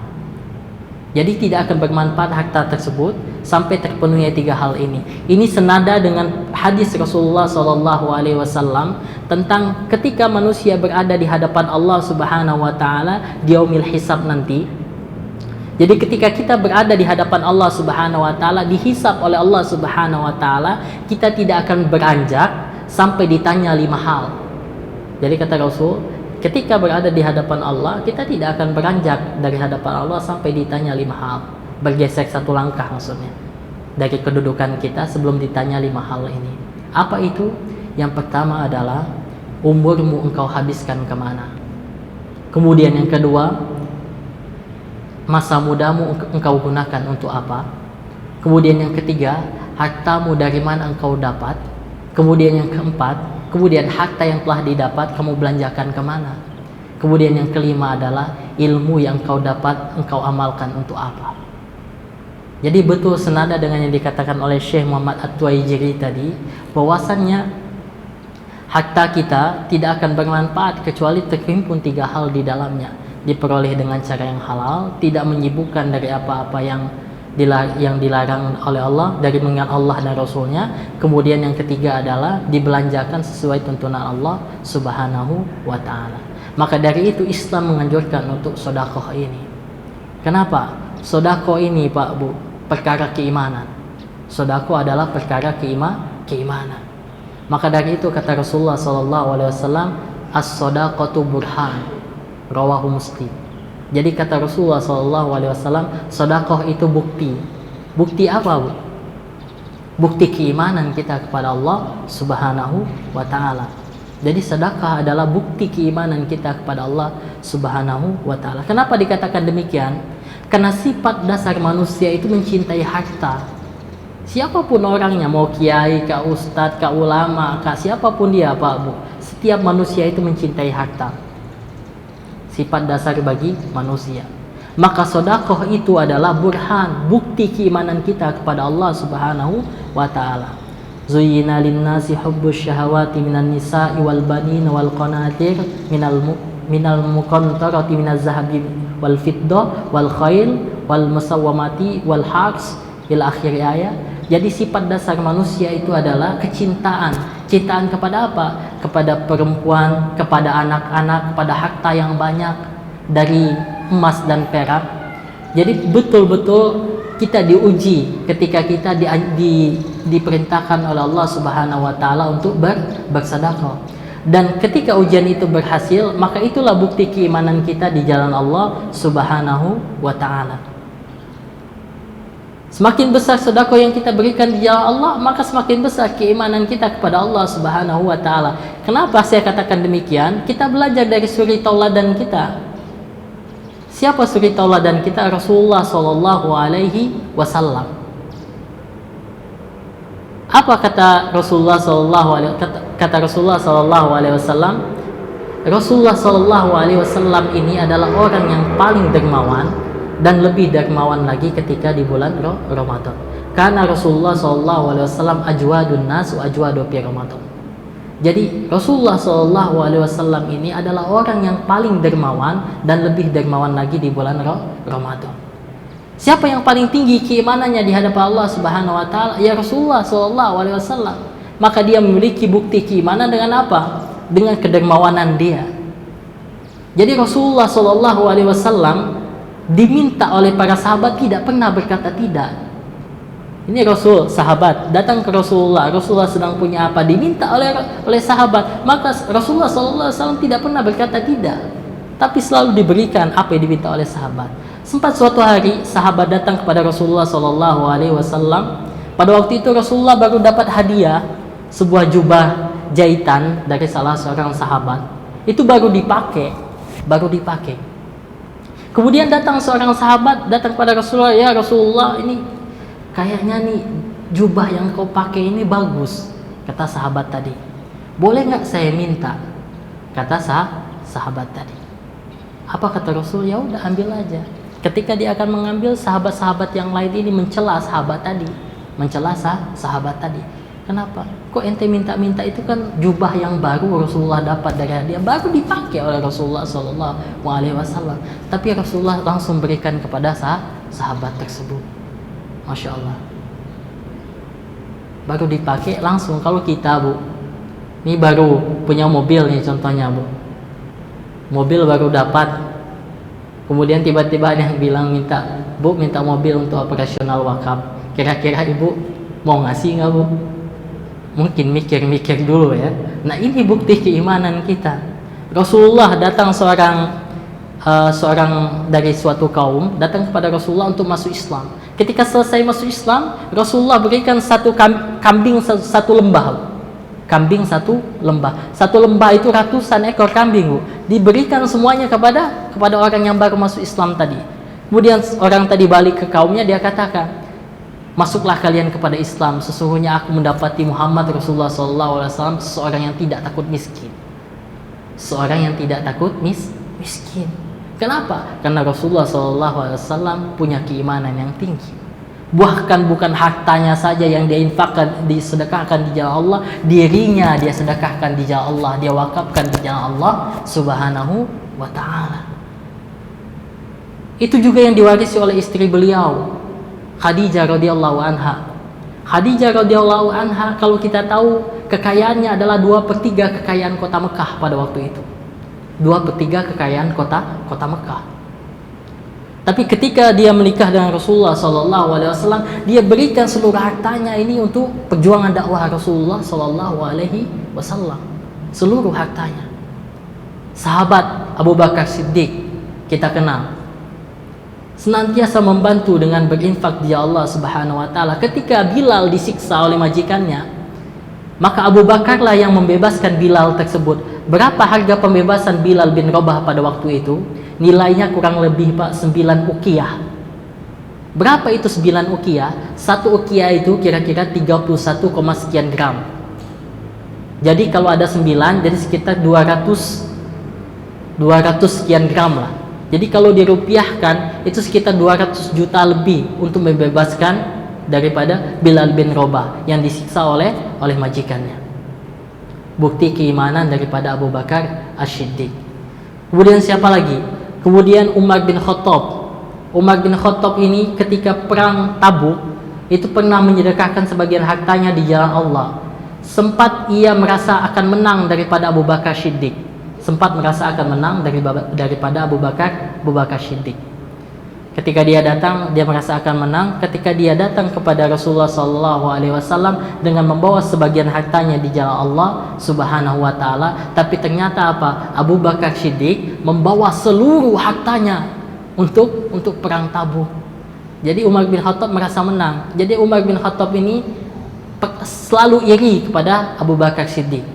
Jadi tidak akan bermanfaat harta tersebut sampai terpenuhi 3 hal ini. Ini senada dengan hadis Rasulullah SAW tentang ketika manusia berada di hadapan Allah Subhanahu wa Ta'ala di yaumil hisab nanti. Jadi ketika kita berada di hadapan Allah Subhanahu wa Ta'ala, dihisab oleh Allah Subhanahu wa Ta'ala, kita tidak akan beranjak sampai ditanya 5 hal. Jadi kata Rasul, ketika berada di hadapan Allah, kita tidak akan beranjak dari hadapan Allah sampai ditanya 5 hal. Bergeser 1 langkah maksudnya dari kedudukan kita sebelum ditanya 5 hal ini. Apa itu? Yang pertama adalah umurmu engkau habiskan kemana. Kemudian yang kedua, masa mudamu engkau gunakan untuk apa. Kemudian yang ketiga, hartamu dari mana engkau dapat. Kemudian yang keempat, kemudian harta yang telah didapat kamu belanjakan kemana. Kemudian yang kelima adalah ilmu yang engkau dapat engkau amalkan untuk apa. Jadi betul senada dengan yang dikatakan oleh Syekh Muhammad At-Tuwaijiri tadi, bahwasannya harta kita tidak akan bermanfaat kecuali terhimpun 3 hal di dalamnya. Diperoleh dengan cara yang halal, tidak menyibukkan dari apa-apa yang dilarang oleh Allah, dari mengingat Allah dan Rasulnya. Kemudian yang ketiga adalah dibelanjakan sesuai tuntunan Allah Subhanahu wa Ta'ala. Maka dari itu Islam menganjurkan untuk sedekah ini. Kenapa? Sedekah ini Pak Bu, perkara keimanan. Sedekah adalah perkara keimanan. Maka dari itu kata Rasulullah SAW, as-sadaqatu burhan. Rawahu Muslim. Jadi kata Rasulullah SAW, sedekah itu bukti. Bukti apa Bu? Bukti keimanan kita kepada Allah Subhanahu wa Ta'ala. Jadi sedekah adalah bukti keimanan kita kepada Allah Subhanahu wa Ta'ala. Kenapa dikatakan demikian? Karena sifat dasar manusia itu mencintai harta. Siapapun orangnya, mau kiai, kah ustadz, kah ulama, kah siapapun dia Pak Bu, setiap manusia itu mencintai harta. Sifat dasar bagi manusia. Maka sedekah itu adalah burhan, bukti keimanan kita kepada Allah Subhanahu wa Ta'ala. Zuyyina lin-nasi hubbus syahawati minan nisa'i wal banin wal qanatir minal muqantarati minaz zahabi wal fiddah wal khail wal musawwamati wal hars ila akhir ayat. Jadi sifat dasar manusia itu adalah kecintaan. Cintaan kepada apa? Kepada perempuan, kepada anak-anak, kepada harta yang banyak dari emas dan perak. Jadi betul-betul kita diuji ketika kita diperintahkan oleh Allah Subhanahu wa Ta'ala untuk bersedekah. Dan ketika ujian itu berhasil, maka itulah bukti keimanan kita di jalan Allah Subhanahu wa Ta'ala. Semakin besar sedekah yang kita berikan di jalan Allah, maka semakin besar keimanan kita kepada Allah Subhanahu wa Ta'ala. Kenapa saya katakan demikian? Kita belajar dari suri tauladan kita. Siapa suri tauladan kita? Rasulullah sallallahu alaihi wasallam. Apa kata Rasulullah sallallahu alaihi wasallam? Rasulullah sallallahu alaihi wasallam ini adalah orang yang paling dermawan dan lebih dermawan lagi ketika di bulan Ramadan. Karena Rasulullah SAW ajwadun nas wa ajwadu fi Ramadan. Jadi Rasulullah SAW ini adalah orang yang paling dermawan dan lebih dermawan lagi di bulan Ramadan. Siapa yang paling tinggi keimanannya di hadapan Allah Subhanahu wa Ta'ala? Ya Rasulullah SAW. Maka dia memiliki bukti keimanan dengan apa? Dengan kedermawanan dia. Jadi Rasulullah SAW diminta oleh para sahabat tidak pernah berkata tidak. Ini Rasul, sahabat datang ke Rasulullah sedang punya apa, diminta oleh sahabat, maka Rasulullah SAW tidak pernah berkata tidak, tapi selalu diberikan apa yang diminta oleh sahabat. Sempat suatu hari sahabat datang kepada Rasulullah SAW Pada waktu itu Rasulullah baru dapat hadiah sebuah jubah jahitan dari salah seorang sahabat. Itu baru dipakai. Kemudian datang seorang sahabat datang pada Rasulullah, "Ya Rasulullah, ini kayaknya nih jubah yang kau pakai ini bagus." Kata sahabat tadi. "Boleh nggak saya minta?" Kata sahabat tadi. Apa kata Rasul? "Ya udah, ambil aja." Ketika dia akan mengambil, sahabat-sahabat yang lain ini mencela sahabat tadi. Kenapa? Kok ente minta-minta? Itu kan jubah yang baru Rasulullah dapat dari dia, baru dipakai oleh Rasulullah SAW. Tapi Rasulullah langsung berikan kepada sahabat tersebut. Masya Allah. Baru dipakai langsung. Kalau kita, Bu, ini baru punya mobil nih contohnya, Bu. Mobil baru dapat. Kemudian tiba-tiba ada yang bilang minta mobil untuk operasional wakaf. Kira-kira Ibu mau ngasih nggak, Bu? Mungkin mikir-mikir dulu ya. Nah, ini bukti keimanan kita. Rasulullah datang seorang dari suatu kaum datang kepada Rasulullah untuk masuk Islam. Ketika selesai masuk Islam, Rasulullah berikan satu kambing satu lembah. Satu lembah itu ratusan ekor kambing, Bu. Diberikan semuanya kepada orang yang baru masuk Islam tadi. Kemudian orang tadi balik ke kaumnya, dia katakan, "Masuklah kalian kepada Islam. Sesungguhnya aku mendapati Muhammad Rasulullah SAW seorang yang tidak takut miskin." Seorang yang tidak takut miskin. Kenapa? Karena Rasulullah SAW punya keimanan yang tinggi. Bahkan bukan hartanya saja yang dia infakkan, disedekahkan di jalan Allah, dirinya dia sedekahkan di jalan Allah, dia wakafkan di jalan Allah Subhanahu wa ta'ala. Itu juga yang diwarisi oleh istri beliau, Khadijah radhiyallahu anha. Khadijah radhiyallahu anha, kalau kita tahu, kekayaannya adalah 2/3 kekayaan kota Mekah pada waktu itu. 2/3 kekayaan kota Mekah. Tapi ketika dia menikah dengan Rasulullah SAW, dia berikan seluruh hartanya ini untuk perjuangan dakwah Rasulullah SAW. Seluruh hartanya. Sahabat Abu Bakar Siddiq kita kenal, senantiasa membantu dengan berinfak di Allah Subhanahu wa ta'ala. Ketika Bilal disiksa oleh majikannya, maka Abu Bakarlah yang membebaskan Bilal tersebut. Berapa harga pembebasan Bilal bin Rabah pada waktu itu? Nilainya kurang lebih, Pak, 9 uqiyah. Berapa itu 9 uqiyah? 1 uqiyah itu kira-kira 31, sekian gram. Jadi kalau ada 9, jadi sekitar 200 sekian gram lah. Jadi kalau dirupiahkan itu sekitar 200 juta lebih untuk membebaskan daripada Bilal bin Rabah yang disiksa oleh majikannya. Bukti keimanan daripada Abu Bakar As-Siddiq. Kemudian siapa lagi? Kemudian Umar bin Khattab. Umar bin Khattab ini ketika perang Tabuk itu pernah menyedekahkan sebagian hartanya di jalan Allah. Sempat ia merasa akan menang daripada Abu Bakar Siddiq. Daripada Abu Bakar Siddiq. Ketika dia datang, dia merasa akan menang. Ketika dia datang kepada Rasulullah SAW dengan membawa sebagian hartanya di jalan Allah Subhanahu wa ta'ala, tapi ternyata apa? Abu Bakar Siddiq membawa seluruh hartanya untuk perang Tabuk. Jadi Umar bin Khattab merasa menang. Jadi Umar bin Khattab ini selalu iri kepada Abu Bakar Siddiq.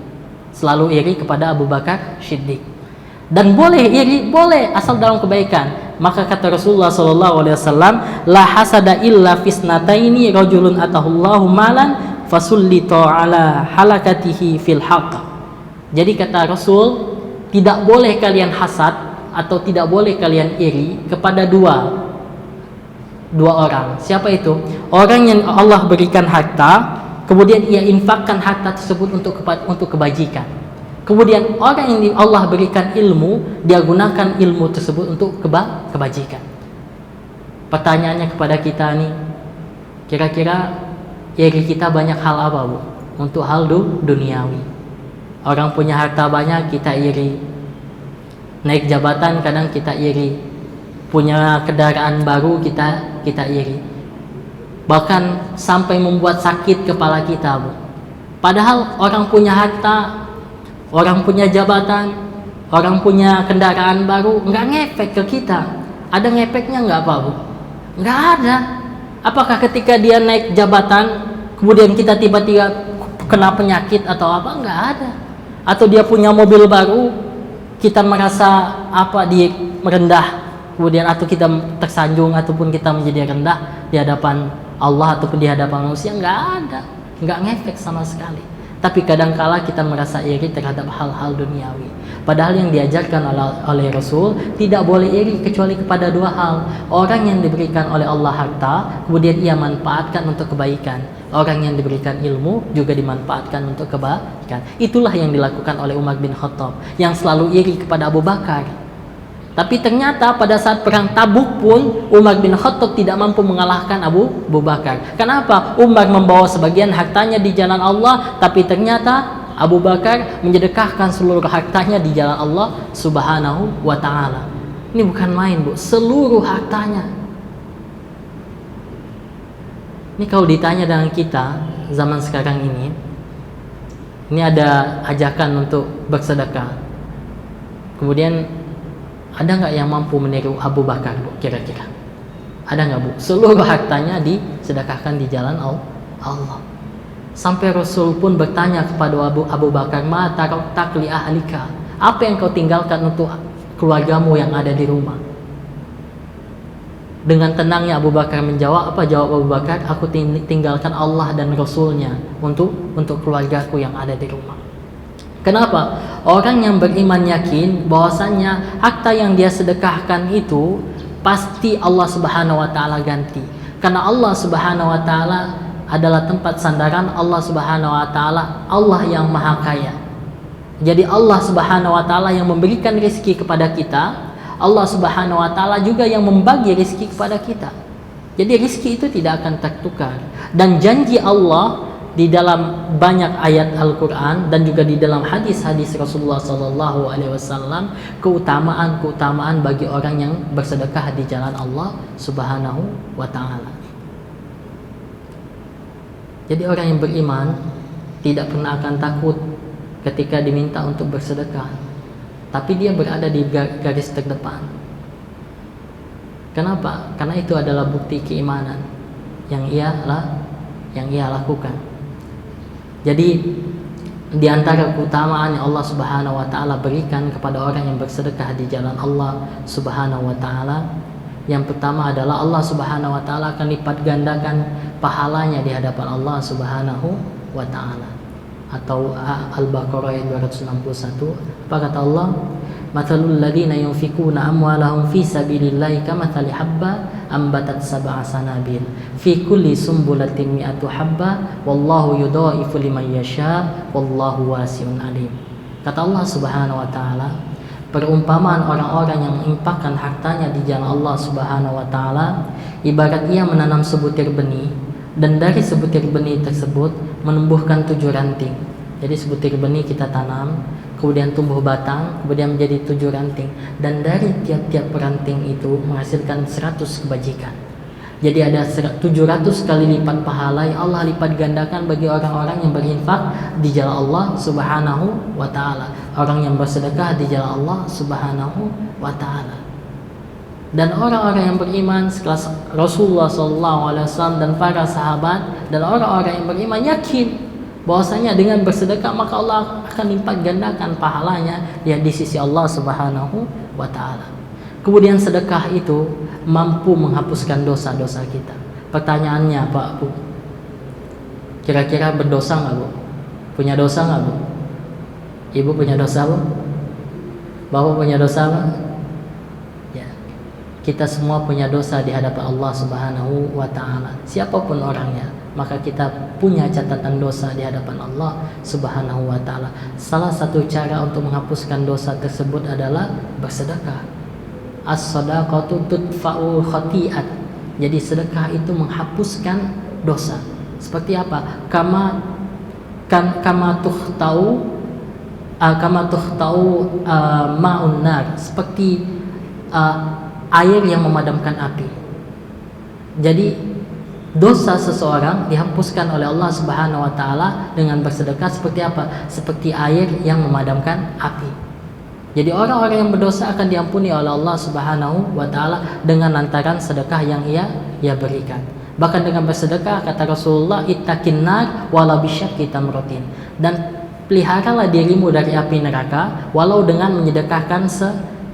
Dan boleh iri, boleh, asal dalam kebaikan. Maka kata Rasulullah SAW, "La hasada illa fisnataini rajulun atahullahu malan fasullita ala halakatihi fil haqq." Jadi kata Rasul, tidak boleh kalian hasad atau tidak boleh kalian iri kepada dua orang. Siapa itu? Orang yang Allah berikan harta, kemudian ia infakkan harta tersebut untuk kebajikan. Kemudian orang yang Allah berikan ilmu, dia gunakan ilmu tersebut untuk kebajikan. Pertanyaannya kepada kita nih, kira-kira iri kita banyak hal apa, Bu? Untuk hal duniawi. Orang punya harta banyak, kita iri. Naik jabatan kadang kita iri. Punya kendaraan baru, kita iri. Bahkan sampai membuat sakit kepala kita, Bu. Padahal orang punya harta, orang punya jabatan, orang punya kendaraan baru, nggak ngefek ke kita. Ada ngefeknya nggak, Pak, Bu? Nggak ada. Apakah ketika dia naik jabatan, kemudian kita tiba-tiba kena penyakit atau apa, enggak ada. Atau dia punya mobil baru, kita merasa apa, dia merendah, kemudian atau kita tersanjung ataupun kita menjadi rendah di hadapan Allah ataupun di hadapan manusia, enggak ada, enggak ngefek sama sekali. Tapi kadangkala kita merasa iri terhadap hal-hal duniawi. Padahal yang diajarkan oleh Rasul, tidak boleh iri kecuali kepada dua hal. Orang yang diberikan oleh Allah harta, kemudian ia manfaatkan untuk kebaikan. Orang yang diberikan ilmu juga dimanfaatkan untuk kebaikan. Itulah yang dilakukan oleh Umar bin Khattab, yang selalu iri kepada Abu Bakar. Tapi ternyata pada saat perang Tabuk pun Umar bin Khattab tidak mampu mengalahkan Abu Bakar. Kenapa? Umar membawa sebagian hartanya di jalan Allah, tapi ternyata Abu Bakar menyedekahkan seluruh hartanya di jalan Allah Subhanahu wa ta'ala. Ini bukan main, Bu, seluruh hartanya. Ini kalau ditanya dengan kita zaman sekarang ini ada ajakan untuk bersedekah. Kemudian ada nggak yang mampu meniru Abu Bakar, Bu? Kira-kira ada nggak, Bu? Seluruh hartanya disedekahkan di jalan Allah. Sampai Rasul pun bertanya kepada Abu Bakar, ma tarakta li ahlika, apa yang kau tinggalkan untuk keluargamu yang ada di rumah? Dengan tenangnya Abu Bakar menjawab, apa jawab Abu Bakar? Aku tinggalkan Allah dan Rasulnya untuk keluargaku yang ada di rumah. Kenapa? Orang yang beriman yakin bahwasannya harta yang dia sedekahkan itu pasti Allah Subhanahu wa ta'ala ganti. Karena Allah Subhanahu wa ta'ala adalah tempat sandaran Allah Subhanahu wa ta'ala, Allah yang maha kaya. Jadi Allah Subhanahu wa ta'ala yang memberikan rezeki kepada kita, Allah Subhanahu wa ta'ala juga yang membagi rezeki kepada kita. Jadi rezeki itu tidak akan tertukar. Dan janji Allah di dalam banyak ayat Al-Quran dan juga di dalam hadis-hadis Rasulullah SAW, keutamaan bagi orang yang bersedekah di jalan Allah Subhanahu wa ta'ala. Jadi orang yang beriman tidak pernah akan takut ketika diminta untuk bersedekah, tapi dia berada di garis terdepan. Kenapa? Karena itu adalah bukti keimanan yang ia lakukan. Jadi di antara keutamaan yang Allah Subhanahu wa ta'ala berikan kepada orang yang bersedekah di jalan Allah Subhanahu wa ta'ala, yang pertama adalah Allah Subhanahu wa ta'ala akan lipat gandakan pahalanya di hadapan Allah Subhanahu wa ta'ala. Atau Al-Baqarah ayat 261, apa kata Allah? Mathalul ladzina yunfikuna amwalahum fi sabilillahi kamathali habba ambatat sab'a sanabil fi kulli sumbulatin mi'atu habba wallahu yudha'ifu liman yasha wallahu wasi'un alim. Kata Allah Subhanahu wa ta'ala, perumpamaan orang-orang yang menginfakkan hartanya di jalan Allah Subhanahu wa ta'ala ibarat ia menanam sebutir benih, dan dari sebutir benih tersebut menumbuhkan 7 ranting. Jadi sebutir benih kita tanam, kemudian tumbuh batang, kemudian menjadi 7 ranting, dan dari tiap-tiap ranting itu menghasilkan 100 kebajikan. Jadi ada 700 kali lipat pahala yang Allah lipat gandakan bagi orang-orang yang berinfak di jalan Allah Subhanahu wa ta'ala, orang yang bersedekah di jalan Allah Subhanahu wa ta'ala. Dan orang-orang yang beriman sekelas Rasulullah SAW dan para sahabat dan orang-orang yang beriman yakin bahwasanya dengan bersedekah maka Allah akan lipat gandakan pahalanya ya di sisi Allah Subhanahu wa ta'ala. Kemudian sedekah itu mampu menghapuskan dosa-dosa kita. Pertanyaannya, Pak, Bu, kira-kira berdosa nggak, Bu? Punya dosa nggak, Bu? Ibu punya dosa, Bu? Bapak punya dosa, Bu? Ya, kita semua punya dosa di hadapan Allah Subhanahu wa ta'ala, siapapun orangnya. Maka kita punya catatan dosa di hadapan Allah Subhanahu wa ta'ala. Salah satu cara untuk menghapuskan dosa tersebut adalah bersedekah. As-sadaqatu tudfa'ul khati'at. Jadi sedekah itu menghapuskan dosa. Seperti apa? Kama tuhtau ma'un nar, seperti air yang memadamkan api. Jadi dosa seseorang dihapuskan oleh Allah Subhanahu wa ta'ala dengan bersedekah seperti apa? Seperti air yang memadamkan api. Jadi orang-orang yang berdosa akan diampuni oleh Allah Subhanahu wa ta'ala dengan lantaran sedekah yang ia berikan. Bahkan dengan bersedekah, kata Rasulullah, ittaqin nar wala bisyaqi tamratin. Dan peliharalah dirimu dari api neraka walau dengan menyedekahkan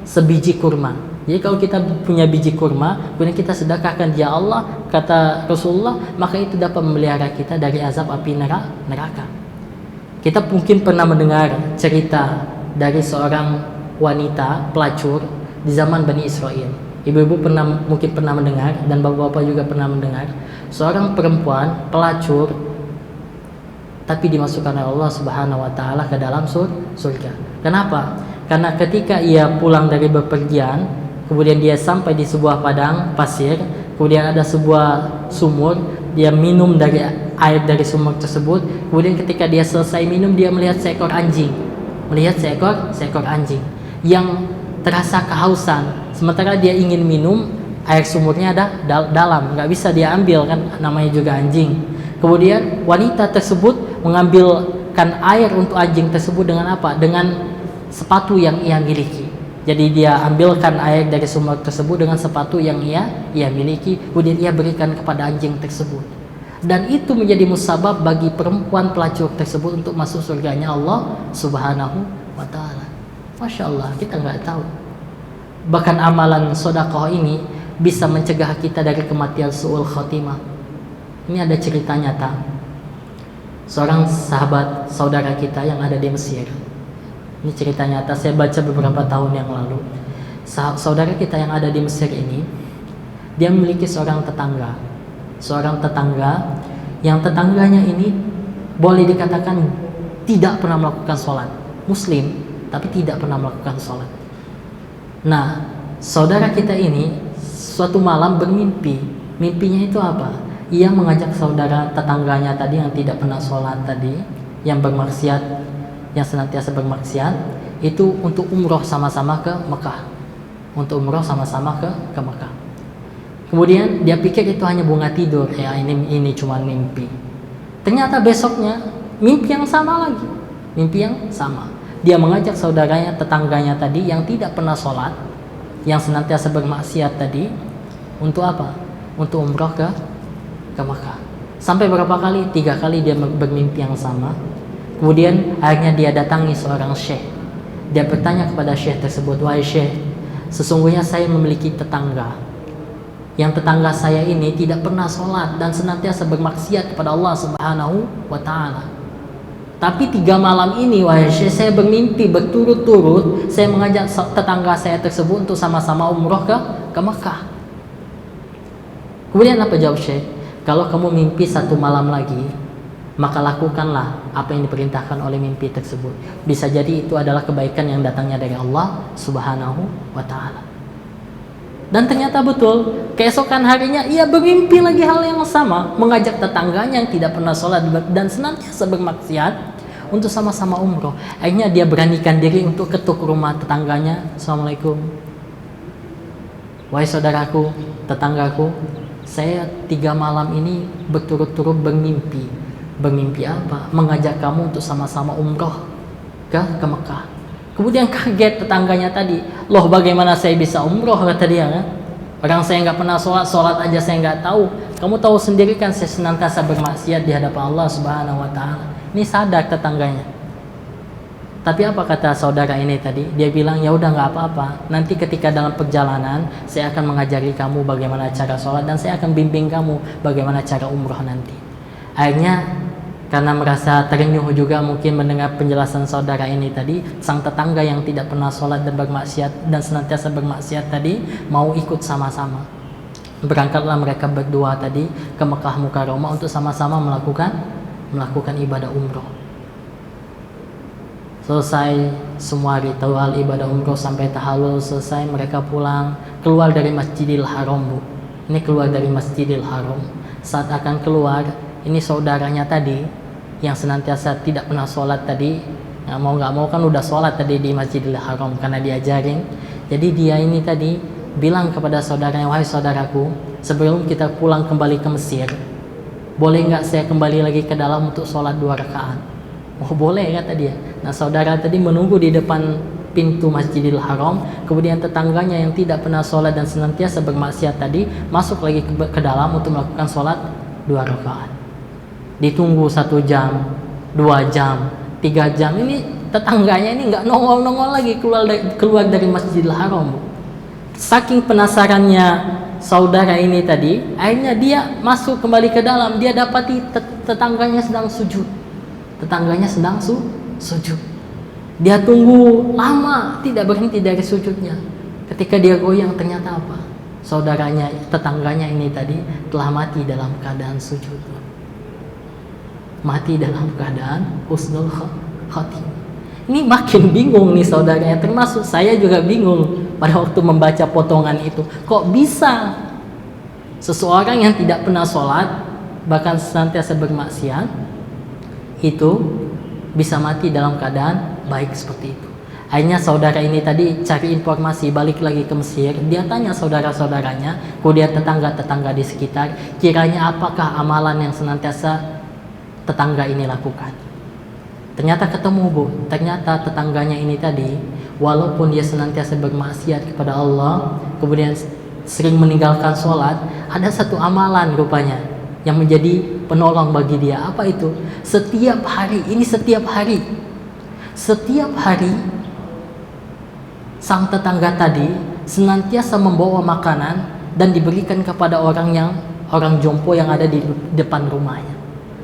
sebiji kurma. Jadi kalau kita punya biji kurma, kemudian kita sedekahkan, ya Allah, kata Rasulullah, maka itu dapat memelihara kita dari azab api neraka. Kita mungkin pernah mendengar cerita dari seorang wanita pelacur di zaman Bani Israel. Ibu-ibu mungkin pernah mendengar, dan bapak-bapak juga pernah mendengar, seorang perempuan pelacur tapi dimasukkan oleh Allah Subhanahu wa taala ke dalam surga. Kenapa? Karena ketika ia pulang dari bepergian, kemudian dia sampai di sebuah padang pasir, kemudian ada sebuah sumur, dia minum dari air dari sumur tersebut, kemudian ketika dia selesai minum, dia melihat seekor anjing yang terasa kehausan, sementara dia ingin minum, air sumurnya ada dalam, nggak bisa dia ambil, kan namanya juga anjing. Kemudian wanita tersebut mengambilkan air untuk anjing tersebut dengan apa? Dengan sepatu yang ia miliki. Jadi dia ambilkan air dari sumur tersebut dengan sepatu yang ia miliki, kemudian ia berikan kepada anjing tersebut. Dan itu menjadi musabab bagi perempuan pelacur tersebut untuk masuk surganya Allah Subhanahu wa taala. Masya Allah, kita nggak tahu. Bahkan amalan sedekah ini bisa mencegah kita dari kematian su'ul khotimah. Ini ada cerita nyata. Seorang sahabat saudara kita yang ada di Mesir. Ini cerita nyata, saya baca beberapa tahun yang lalu. Saudara kita yang ada di Mesir ini, dia memiliki seorang tetangga yang tetangganya ini boleh dikatakan tidak pernah melakukan sholat, muslim tapi tidak pernah melakukan sholat. Nah, saudara kita ini suatu malam bermimpi. Mimpinya itu apa? Ia mengajak saudara tetangganya tadi yang tidak pernah sholat tadi, yang bermaksiat, yang senantiasa bermaksiat, itu untuk umroh sama-sama ke Mekah. Ke Mekah. Kemudian dia pikir itu hanya bunga tidur, ya ini cuma mimpi. Ternyata besoknya mimpi yang sama lagi. Dia mengajak saudaranya, tetangganya tadi yang tidak pernah sholat, yang senantiasa bermaksiat tadi, untuk apa? Untuk umroh ke Mekah. Sampai berapa kali? 3 kali dia bermimpi yang sama. Kemudian akhirnya dia datangi seorang syekh. Dia bertanya kepada syekh tersebut, wahai syekh, sesungguhnya saya memiliki tetangga. Yang tetangga saya ini tidak pernah sholat dan senantiasa bermaksiat kepada Allah Subhanahu wa ta'ala. Tapi 3 malam ini, wahai syekh, saya bermimpi berturut-turut, saya mengajak tetangga saya tersebut untuk sama-sama umroh ke Mekah. Kemudian apa jawab syekh? Kalau kamu mimpi 1 malam lagi, maka lakukanlah apa yang diperintahkan oleh mimpi tersebut. Bisa jadi itu adalah kebaikan yang datangnya dari Allah Subhanahu wa ta'ala. Dan ternyata betul, keesokan harinya ia bermimpi lagi hal yang sama, mengajak tetangganya yang tidak pernah sholat dan senantiasa bermaksiat untuk sama-sama umroh. Akhirnya dia beranikan diri untuk ketuk rumah tetangganya. Assalamualaikum, wahai saudaraku, tetanggaku, saya 3 malam ini berturut-turut bermimpi. Bermimpi apa? Mengajak kamu untuk sama-sama umroh ke Mekah. Kemudian kaget tetangganya tadi, loh bagaimana saya bisa umroh, kata dia, kan? Orang saya nggak pernah sholat aja saya nggak tahu. Kamu tahu sendiri kan saya senantiasa bermaksiat di hadapan Allah Subhanahu wa ta'ala. Ini sadar tetangganya. Tapi apa kata saudara ini tadi? Dia bilang, ya udah nggak apa-apa. Nanti ketika dalam perjalanan saya akan mengajari kamu bagaimana cara sholat dan saya akan bimbing kamu bagaimana cara umroh nanti. Akhirnya karena merasa terenyuh juga mungkin mendengar penjelasan saudara ini tadi, sang tetangga yang tidak pernah sholat dan bermaksiat dan senantiasa bermaksiat tadi mau ikut sama-sama. Berangkatlah mereka berdua tadi ke Mekah Mukarramah untuk sama-sama melakukan ibadah umroh. Selesai semua ritual ibadah umroh sampai tahallul selesai, mereka pulang, keluar dari Masjidil Haram, Bu. Ini keluar dari Masjidil Haram. Saat akan keluar, ini saudaranya tadi yang senantiasa tidak pernah sholat tadi, mau nggak mau kan udah sholat tadi di Masjidil Haram karena diajarin. Jadi dia ini tadi bilang kepada saudaranya, wahai saudaraku, sebelum kita pulang kembali ke Mesir, boleh nggak saya kembali lagi ke dalam untuk sholat 2 rakaat? Oh boleh, kata dia. Nah saudara tadi menunggu di depan pintu Masjidil Haram, kemudian tetangganya yang tidak pernah sholat dan senantiasa bermaksiat tadi masuk lagi ke dalam untuk melakukan sholat 2 rakaat. Ditunggu 1 jam, 2 jam, 3 jam, ini tetangganya ini nggak nongol-nongol lagi keluar dari Masjidil Haram, Bu. Saking penasarannya saudara ini tadi, akhirnya dia masuk kembali ke dalam. Dia dapati tetangganya sedang sujud. Tetangganya sedang sujud. Dia tunggu lama, tidak berhenti dari sujudnya. Ketika dia goyang, ternyata apa? Saudaranya, tetangganya ini tadi telah mati dalam keadaan sujud. Mati dalam keadaan husnul khatimah. Ini makin bingung nih saudaranya, termasuk saya juga bingung pada waktu membaca potongan itu. Kok bisa seseorang yang tidak pernah sholat, bahkan senantiasa bermaksiat, itu bisa mati dalam keadaan baik seperti itu. Akhirnya saudara ini tadi cari informasi, balik lagi ke Mesir. Dia tanya saudara-saudaranya, kemudian tetangga-tetangga di sekitar, kiranya apakah amalan yang senantiasa tetangga ini lakukan. Ternyata ketemu, Bu. Ternyata tetangganya ini tadi, walaupun dia senantiasa bermaksiat kepada Allah, kemudian sering meninggalkan sholat, ada satu amalan rupanya yang menjadi penolong bagi dia. Apa itu? Setiap hari sang tetangga tadi senantiasa membawa makanan dan diberikan kepada orang jompo yang ada di depan rumahnya.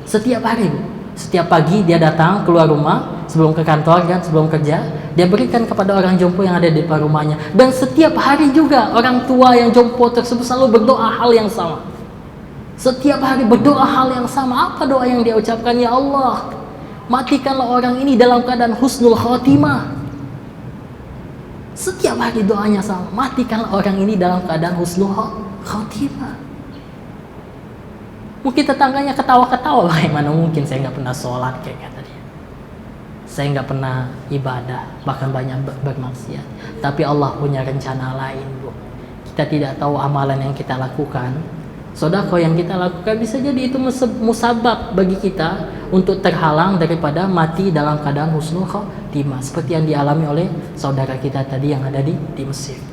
Setiap hari, Bu. Setiap pagi dia datang keluar rumah sebelum ke kantor kan, sebelum kerja, dia berikan kepada orang jompo yang ada di depan rumahnya. Dan setiap hari juga orang tua yang jompo tersebut selalu berdoa hal yang sama. Setiap hari berdoa hal yang sama. Apa doa yang dia ucapkan? Ya Allah, matikanlah orang ini dalam keadaan husnul khatimah. Setiap hari doanya sama, matikanlah orang ini dalam keadaan husnul khatimah. Mungkin tetangganya ketawa-ketawa, bagaimana mungkin saya nggak pernah sholat kayak tadi. Saya nggak pernah ibadah, bahkan banyak bermaksiat. Tapi Allah punya rencana lain, Bu. Kita tidak tahu amalan yang kita lakukan, sedekah yang kita lakukan bisa jadi itu musabab bagi kita untuk terhalang daripada mati dalam keadaan husnul khatimah, seperti yang dialami oleh saudara kita tadi yang ada di Mesir.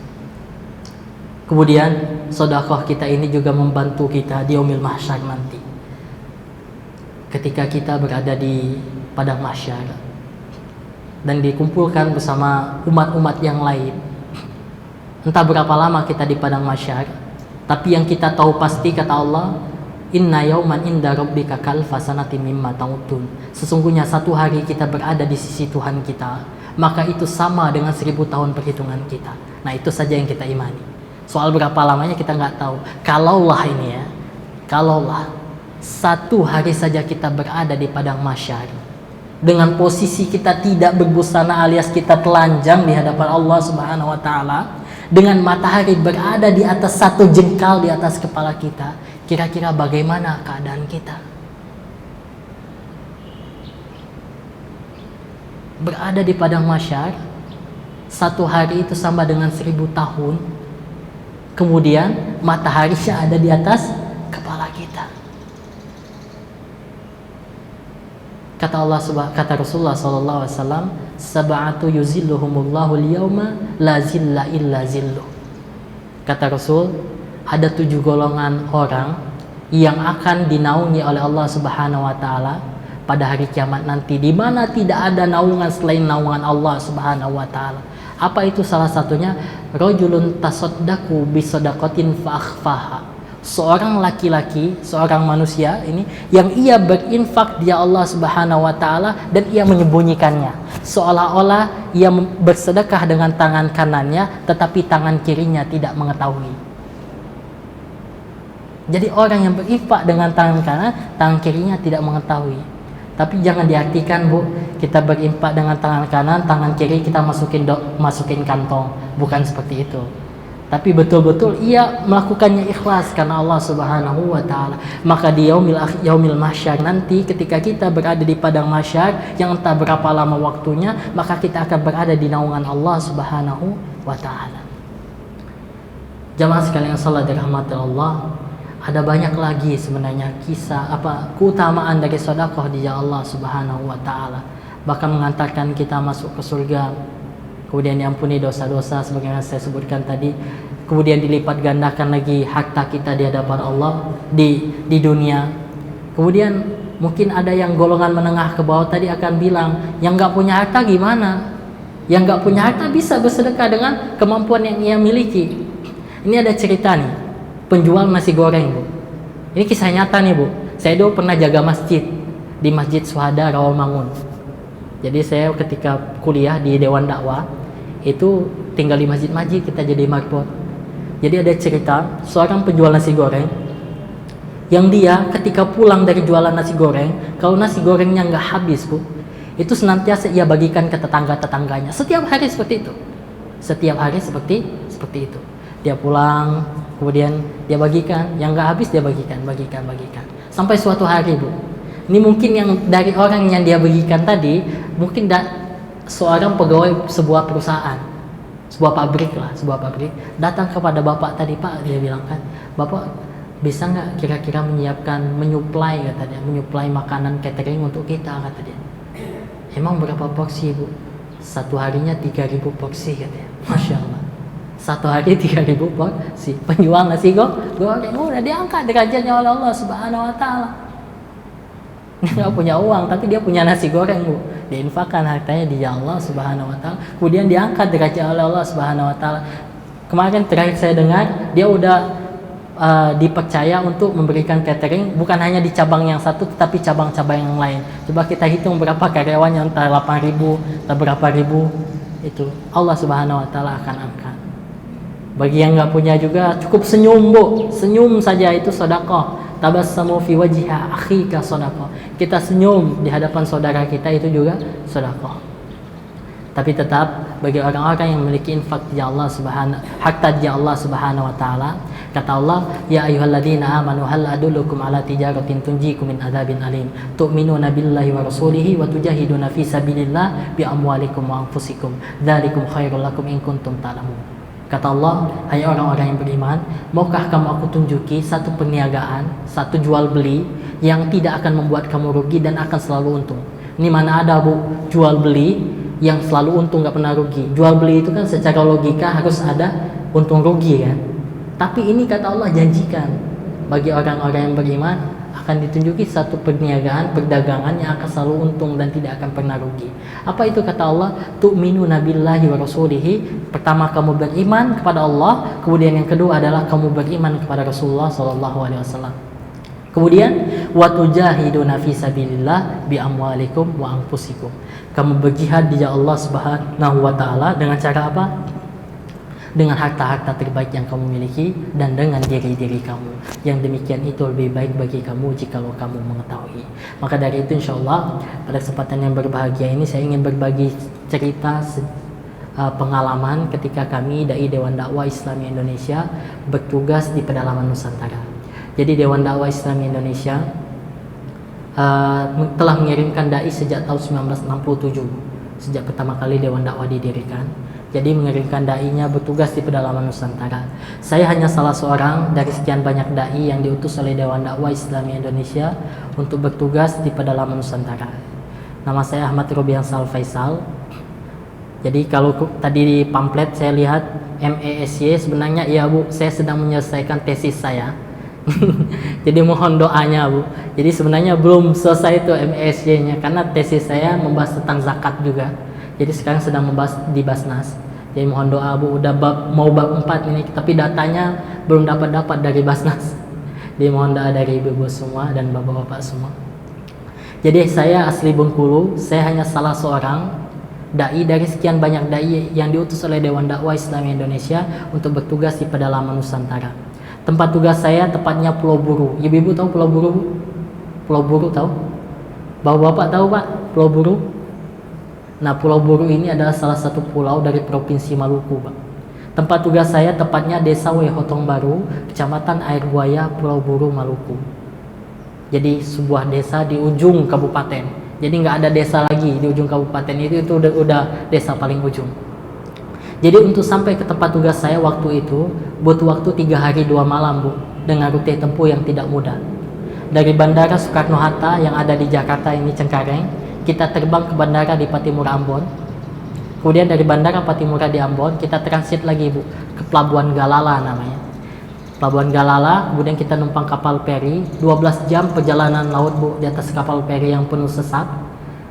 Kemudian sedekah kita ini juga membantu kita di yaumil mahsyar nanti. Ketika kita berada di padang mahsyar dan dikumpulkan bersama umat-umat yang lain. Entah berapa lama kita di padang mahsyar, tapi yang kita tahu pasti kata Allah, inna yauman inda rabbika kalfasanatin mimma ta'udun. Sesungguhnya satu hari kita berada di sisi Tuhan kita, maka itu sama dengan 1000 tahun perhitungan kita. Nah, itu saja yang kita imani. Soal berapa lamanya kita nggak tahu. Kalaulah satu hari saja kita berada di padang mahsyar dengan posisi kita tidak berbusana alias kita telanjang di hadapan Allah Subhanahu wa taala, dengan matahari berada di atas 1 jengkal di atas kepala kita, kira-kira bagaimana keadaan kita? Berada di padang mahsyar, satu hari itu sama dengan 1000 tahun. Kemudian mataharinya ada di atas kepala kita. Kata Rasulullah SAW, sab'atu yuzilluhumullahu al-yawma la zilla illa zilluh. Kata Rasul, ada 7 golongan orang yang akan dinaungi oleh Allah Subhanahu wa taala pada hari kiamat nanti, di mana tidak ada naungan selain naungan Allah Subhanahu wa taala. Apa itu? Salah satunya rajulun tasaddaqu bisadaqatin fa akhfaha. Seorang laki-laki, seorang manusia ini yang ia berinfak dia Allah Subhanahu wa taala dan ia menyembunyikannya. Seolah-olah ia bersedekah dengan tangan kanannya tetapi tangan kirinya tidak mengetahui. Jadi orang yang berinfak dengan tangan kanan, tangan kirinya tidak mengetahui. Tapi jangan diartikan, Bu, kita berinfak dengan tangan kanan, tangan kiri kita masukin kantong. Bukan seperti itu. Tapi betul-betul ia melakukannya ikhlas karena Allah Subhanahu wa taala. Maka di yaumil mahsyar nanti, ketika kita berada di padang mahsyar yang entah berapa lama waktunya, maka kita akan berada di naungan Allah Subhanahu wa taala. Jamaah sekalian salat dirahmati Allah, ada banyak lagi sebenarnya kisah keutamaan dari sedekah di jalan Allah Subhanahu wa taala, bahkan mengantarkan kita masuk ke surga kemudian diampuni dosa-dosa sebagaimana saya sebutkan tadi, kemudian dilipat gandakan lagi harta kita di hadapan Allah di dunia. Kemudian mungkin ada yang golongan menengah ke bawah tadi akan bilang, yang nggak punya harta gimana? Yang nggak punya harta bisa bersedekah dengan kemampuan yang ia miliki. Ini ada cerita nih, penjual nasi goreng, Bu. Ini kisah nyata nih, Bu. Saya dulu pernah jaga masjid di Masjid Syuhada Rawamangun. Jadi saya ketika kuliah di Dewan Dakwah itu tinggal di masjid-masjid, kita jadi marbot. Jadi ada cerita seorang penjual nasi goreng yang dia ketika pulang dari jualan nasi goreng, kalau nasi gorengnya nggak habis, Bu, itu senantiasa ia bagikan ke tetangga-tetangganya. Setiap hari seperti itu. Setiap hari seperti itu. Dia pulang, kemudian dia bagikan, yang nggak habis dia bagikan. Sampai suatu hari, Bu. Ini mungkin yang dari orang yang dia bagikan tadi, mungkin seorang pegawai sebuah perusahaan, sebuah pabrik, datang kepada bapak tadi, Pak, dia bilang kan, Bapak bisa nggak kira-kira menyuplai makanan catering untuk kita, kata dia. Emang berapa porsi, Bu? Satu harinya 3.000 porsi, katanya. Masya Allah. Satu hari 3.000 porsi. Penjual nasi goreng udah diangkat derajatnya oleh Allah Subhanahu Wa Taala. Nggak punya uang, tapi dia punya nasi goreng, Bu. Diinfakkan hartanya di jalan Allah Subhanahu Wa Taala. Kemudian diangkat derajat oleh Allah Subhanahu Wa Taala. Kemarin terakhir saya dengar, dia udah dipercaya untuk memberikan catering bukan hanya di cabang yang satu tetapi cabang-cabang yang lain. Coba kita hitung berapa karyawannya, entah 8.000 atau berapa ribu, itu Allah Subhanahu Wa Taala akan angkat. Bagi yang nggak punya juga cukup senyum, Bu, senyum saja itu sedekah. Tabassamu fi wajhiha akhika sedekah. Kita senyum di hadapan saudara kita itu juga sedekah. Tapi tetap bagi orang-orang yang memiliki infak di Allah Subhanahu Wa Taala, kata Allah, ya ayyuhalladzina amanu hal adullukum ala tijaratin tunjikum min adzabin alim tu'minuna billahi wa rasulihi wa tujahiduna fi sabilillah bi amwalikum wa anfusikum dzalikum khairul lakum in kuntum ta'lamun. Kata Allah, hai orang-orang yang beriman, maukah kamu aku tunjuki satu perniagaan, satu jual beli yang tidak akan membuat kamu rugi dan akan selalu untung. Ini mana ada, Bu, jual beli yang selalu untung, nggak pernah rugi. Jual beli itu kan secara logika harus ada untung rugi kan. Tapi ini kata Allah janjikan bagi orang-orang yang beriman akan ditunjuki satu perniagaan, perdagangan yang akan selalu untung dan tidak akan pernah rugi. Apa itu kata Allah? Tu'minuna billahi wa rasulihi. Pertama kamu beriman kepada Allah, kemudian yang kedua adalah kamu beriman kepada Rasulullah SAW. Kemudian wa tujahiduna fi sabilillah bi amwalikum wa anfusikum. Kamu berjihad di jalan Allah Subhanahu Wa Taala dengan cara apa? Dengan harta-harta terbaik yang kamu miliki dan dengan diri-diri kamu. Yang demikian itu lebih baik bagi kamu jikalau kamu mengetahui. Maka dari itu insyaallah pada kesempatan yang berbahagia ini saya ingin berbagi cerita pengalaman ketika kami dai Dewan Dakwah Islam Indonesia bertugas di pedalaman Nusantara. Jadi Dewan Dakwah Islam Indonesia telah mengirimkan dai sejak tahun 1967, sejak pertama kali Dewan Dakwah didirikan. Jadi mengirimkan dai-nya bertugas di pedalaman Nusantara. Saya hanya salah seorang dari sekian banyak dai yang diutus oleh Dewan Dakwah Islam Indonesia untuk bertugas di pedalaman Nusantara. Nama saya Ahmad Robiansal Faisal. Jadi kalau tadi di pamflet saya lihat MESY, sebenarnya iya, Bu, saya sedang menyelesaikan tesis saya. Jadi mohon doanya, Bu. Jadi sebenarnya belum selesai itu MESY-nya karena tesis saya membahas tentang zakat juga. Jadi sekarang sedang membahas di Basnas. Jadi mohon doa, Bu, udah mau bab 4 ini tapi datanya belum dapat dari Basnas. Jadi mohon doa dari ibu-ibu semua dan bapak-bapak semua. Jadi saya asli Bengkulu, saya hanya salah seorang dai dari sekian banyak dai yang diutus oleh Dewan Dakwah Islam Indonesia untuk bertugas di pedalaman Nusantara. Tempat tugas saya tepatnya Pulau Buru. Ibu-ibu tahu Pulau Buru? Pulau Buru tahu? Bapak-bapak tahu, Pak, Pulau Buru? Nah, Pulau Buru ini adalah salah satu pulau dari Provinsi Maluku, Pak. Tempat tugas saya tepatnya Desa Wehotong Baru, Kecamatan Air Buaya, Pulau Buru, Maluku. Jadi sebuah desa di ujung kabupaten. Jadi nggak ada desa lagi di ujung kabupaten itu udah desa paling ujung. Jadi untuk sampai ke tempat tugas saya waktu itu butuh waktu 3 hari 2 malam, Bu, dengan rute tempuh yang tidak mudah. Dari Bandara Soekarno-Hatta yang ada di Jakarta ini Cengkareng, kita terbang ke bandara di Patimura Ambon. Kemudian dari Bandara Patimura di Ambon kita transit lagi Bu ke Pelabuhan Galala namanya. Pelabuhan Galala, kemudian kita numpang kapal feri, 12 jam perjalanan laut Bu di atas kapal feri yang penuh sesak.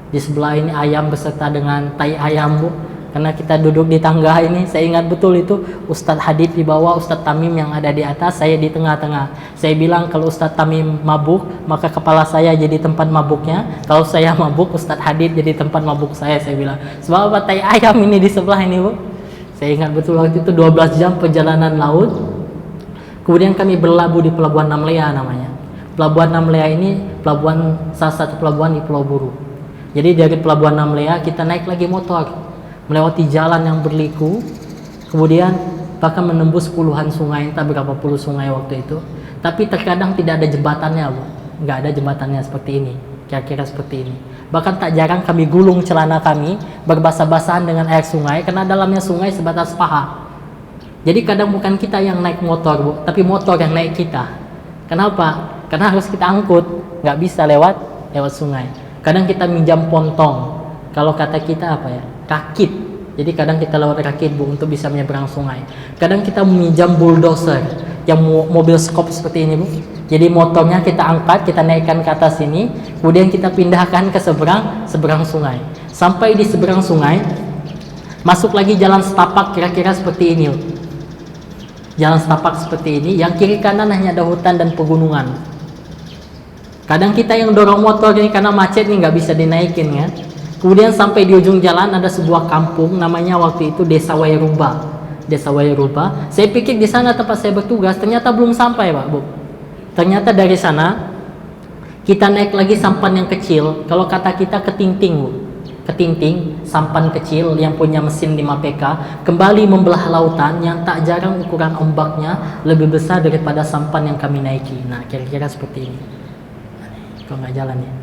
Di sebelah ini ayam beserta dengan tai ayam Bu. Karena kita duduk di tangga ini, saya ingat betul itu Ustadz Hadid di bawah, Ustadz Tamim yang ada di atas, saya di tengah-tengah. Saya bilang kalau Ustadz Tamim mabuk, maka kepala saya jadi tempat mabuknya. Kalau saya mabuk, Ustadz Hadid jadi tempat mabuk saya bilang. Sebab apa? Tai ayam ini di sebelah ini Bu. Saya ingat betul waktu itu 12 jam perjalanan laut. Kemudian kami berlabuh di Pelabuhan Namlea namanya. Pelabuhan Namlea ini salah satu pelabuhan di Pulau Buru. Jadi dari Pelabuhan Namlea kita naik lagi motor, melewati jalan yang berliku, kemudian bahkan menembus puluhan sungai, entah berapa puluh sungai waktu itu. Tapi terkadang tidak ada jembatannya Bu, nggak ada jembatannya seperti ini, kira-kira seperti ini. Bahkan tak jarang kami gulung celana kami berbasah-basahan dengan air sungai, karena dalamnya sungai sebatas paha. Jadi kadang bukan kita yang naik motor Bu, tapi motor yang naik kita. Kenapa? Karena harus kita angkut, nggak bisa lewat sungai. Kadang kita minjam pontong, kalau kata kita apa ya, rakit. Jadi kadang kita lewat rakit Bu untuk bisa menyeberang sungai. Kadang kita meminjam bulldozer yang mobil skop seperti ini Bu. Jadi motornya kita angkat, kita naikkan ke atas ini, kemudian kita pindahkan ke seberang sungai. Sampai di seberang sungai, masuk lagi jalan setapak kira-kira seperti ini Bu. Jalan setapak seperti ini, yang kiri kanan hanya ada hutan dan pegunungan. Kadang kita yang dorong motor ini karena macet nih nggak bisa dinaikin ya. Kemudian sampai di ujung jalan ada sebuah kampung, namanya waktu itu Desa Wairuba. Desa Wairuba. Saya pikir di sana tempat saya bertugas, ternyata belum sampai Pak Bu. Ternyata dari sana kita naik lagi sampan yang kecil. Kalau kata kita ketinting Bu. Ketinting, sampan kecil yang punya mesin 5 PK, kembali membelah lautan yang tak jarang ukuran ombaknya lebih besar daripada sampan yang kami naiki. Nah, kira-kira seperti ini. Kok nggak jalan ya?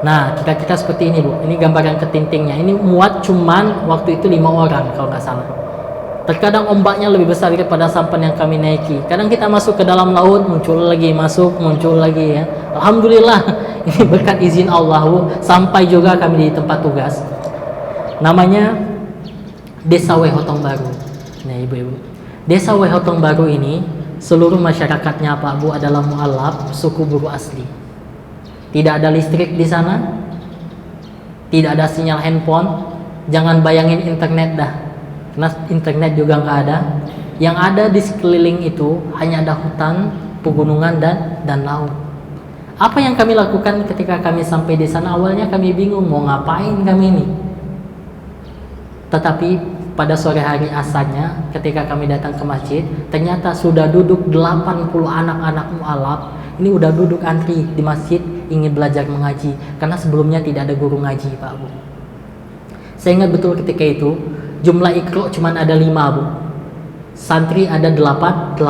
Nah, kira-kira seperti ini Bu. Ini gambaran ketintingnya. Ini muat cuman waktu itu 5 orang kalau nggak salah. Terkadang ombaknya lebih besar daripada sampan yang kami naiki. Kadang kita masuk ke dalam laut, muncul lagi, masuk, muncul lagi ya. Alhamdulillah, ini berkat izin Allah Bu. Sampai juga kami di tempat tugas. Namanya Desa Wehotong Baru. Nah ibu-ibu, Desa Wehotong Baru ini seluruh masyarakatnya Pak Bu adalah mu'alaf, suku Buru asli. Tidak ada listrik di sana, tidak ada sinyal handphone. Jangan bayangin internet dah, karena internet juga nggak ada. Yang ada di sekeliling itu hanya ada hutan, pegunungan dan laut. Apa yang kami lakukan ketika kami sampai di sana? Awalnya kami bingung mau ngapain kami ini. Tetapi pada sore hari asarnya ketika kami datang ke masjid, ternyata sudah duduk 80 anak-anak mu'alaf. Ini udah duduk antri di masjid ingin belajar mengaji, karena sebelumnya tidak ada guru ngaji Pak Bu. Saya ingat betul ketika itu jumlah iqra cuma ada 5 Bu, santri ada 80.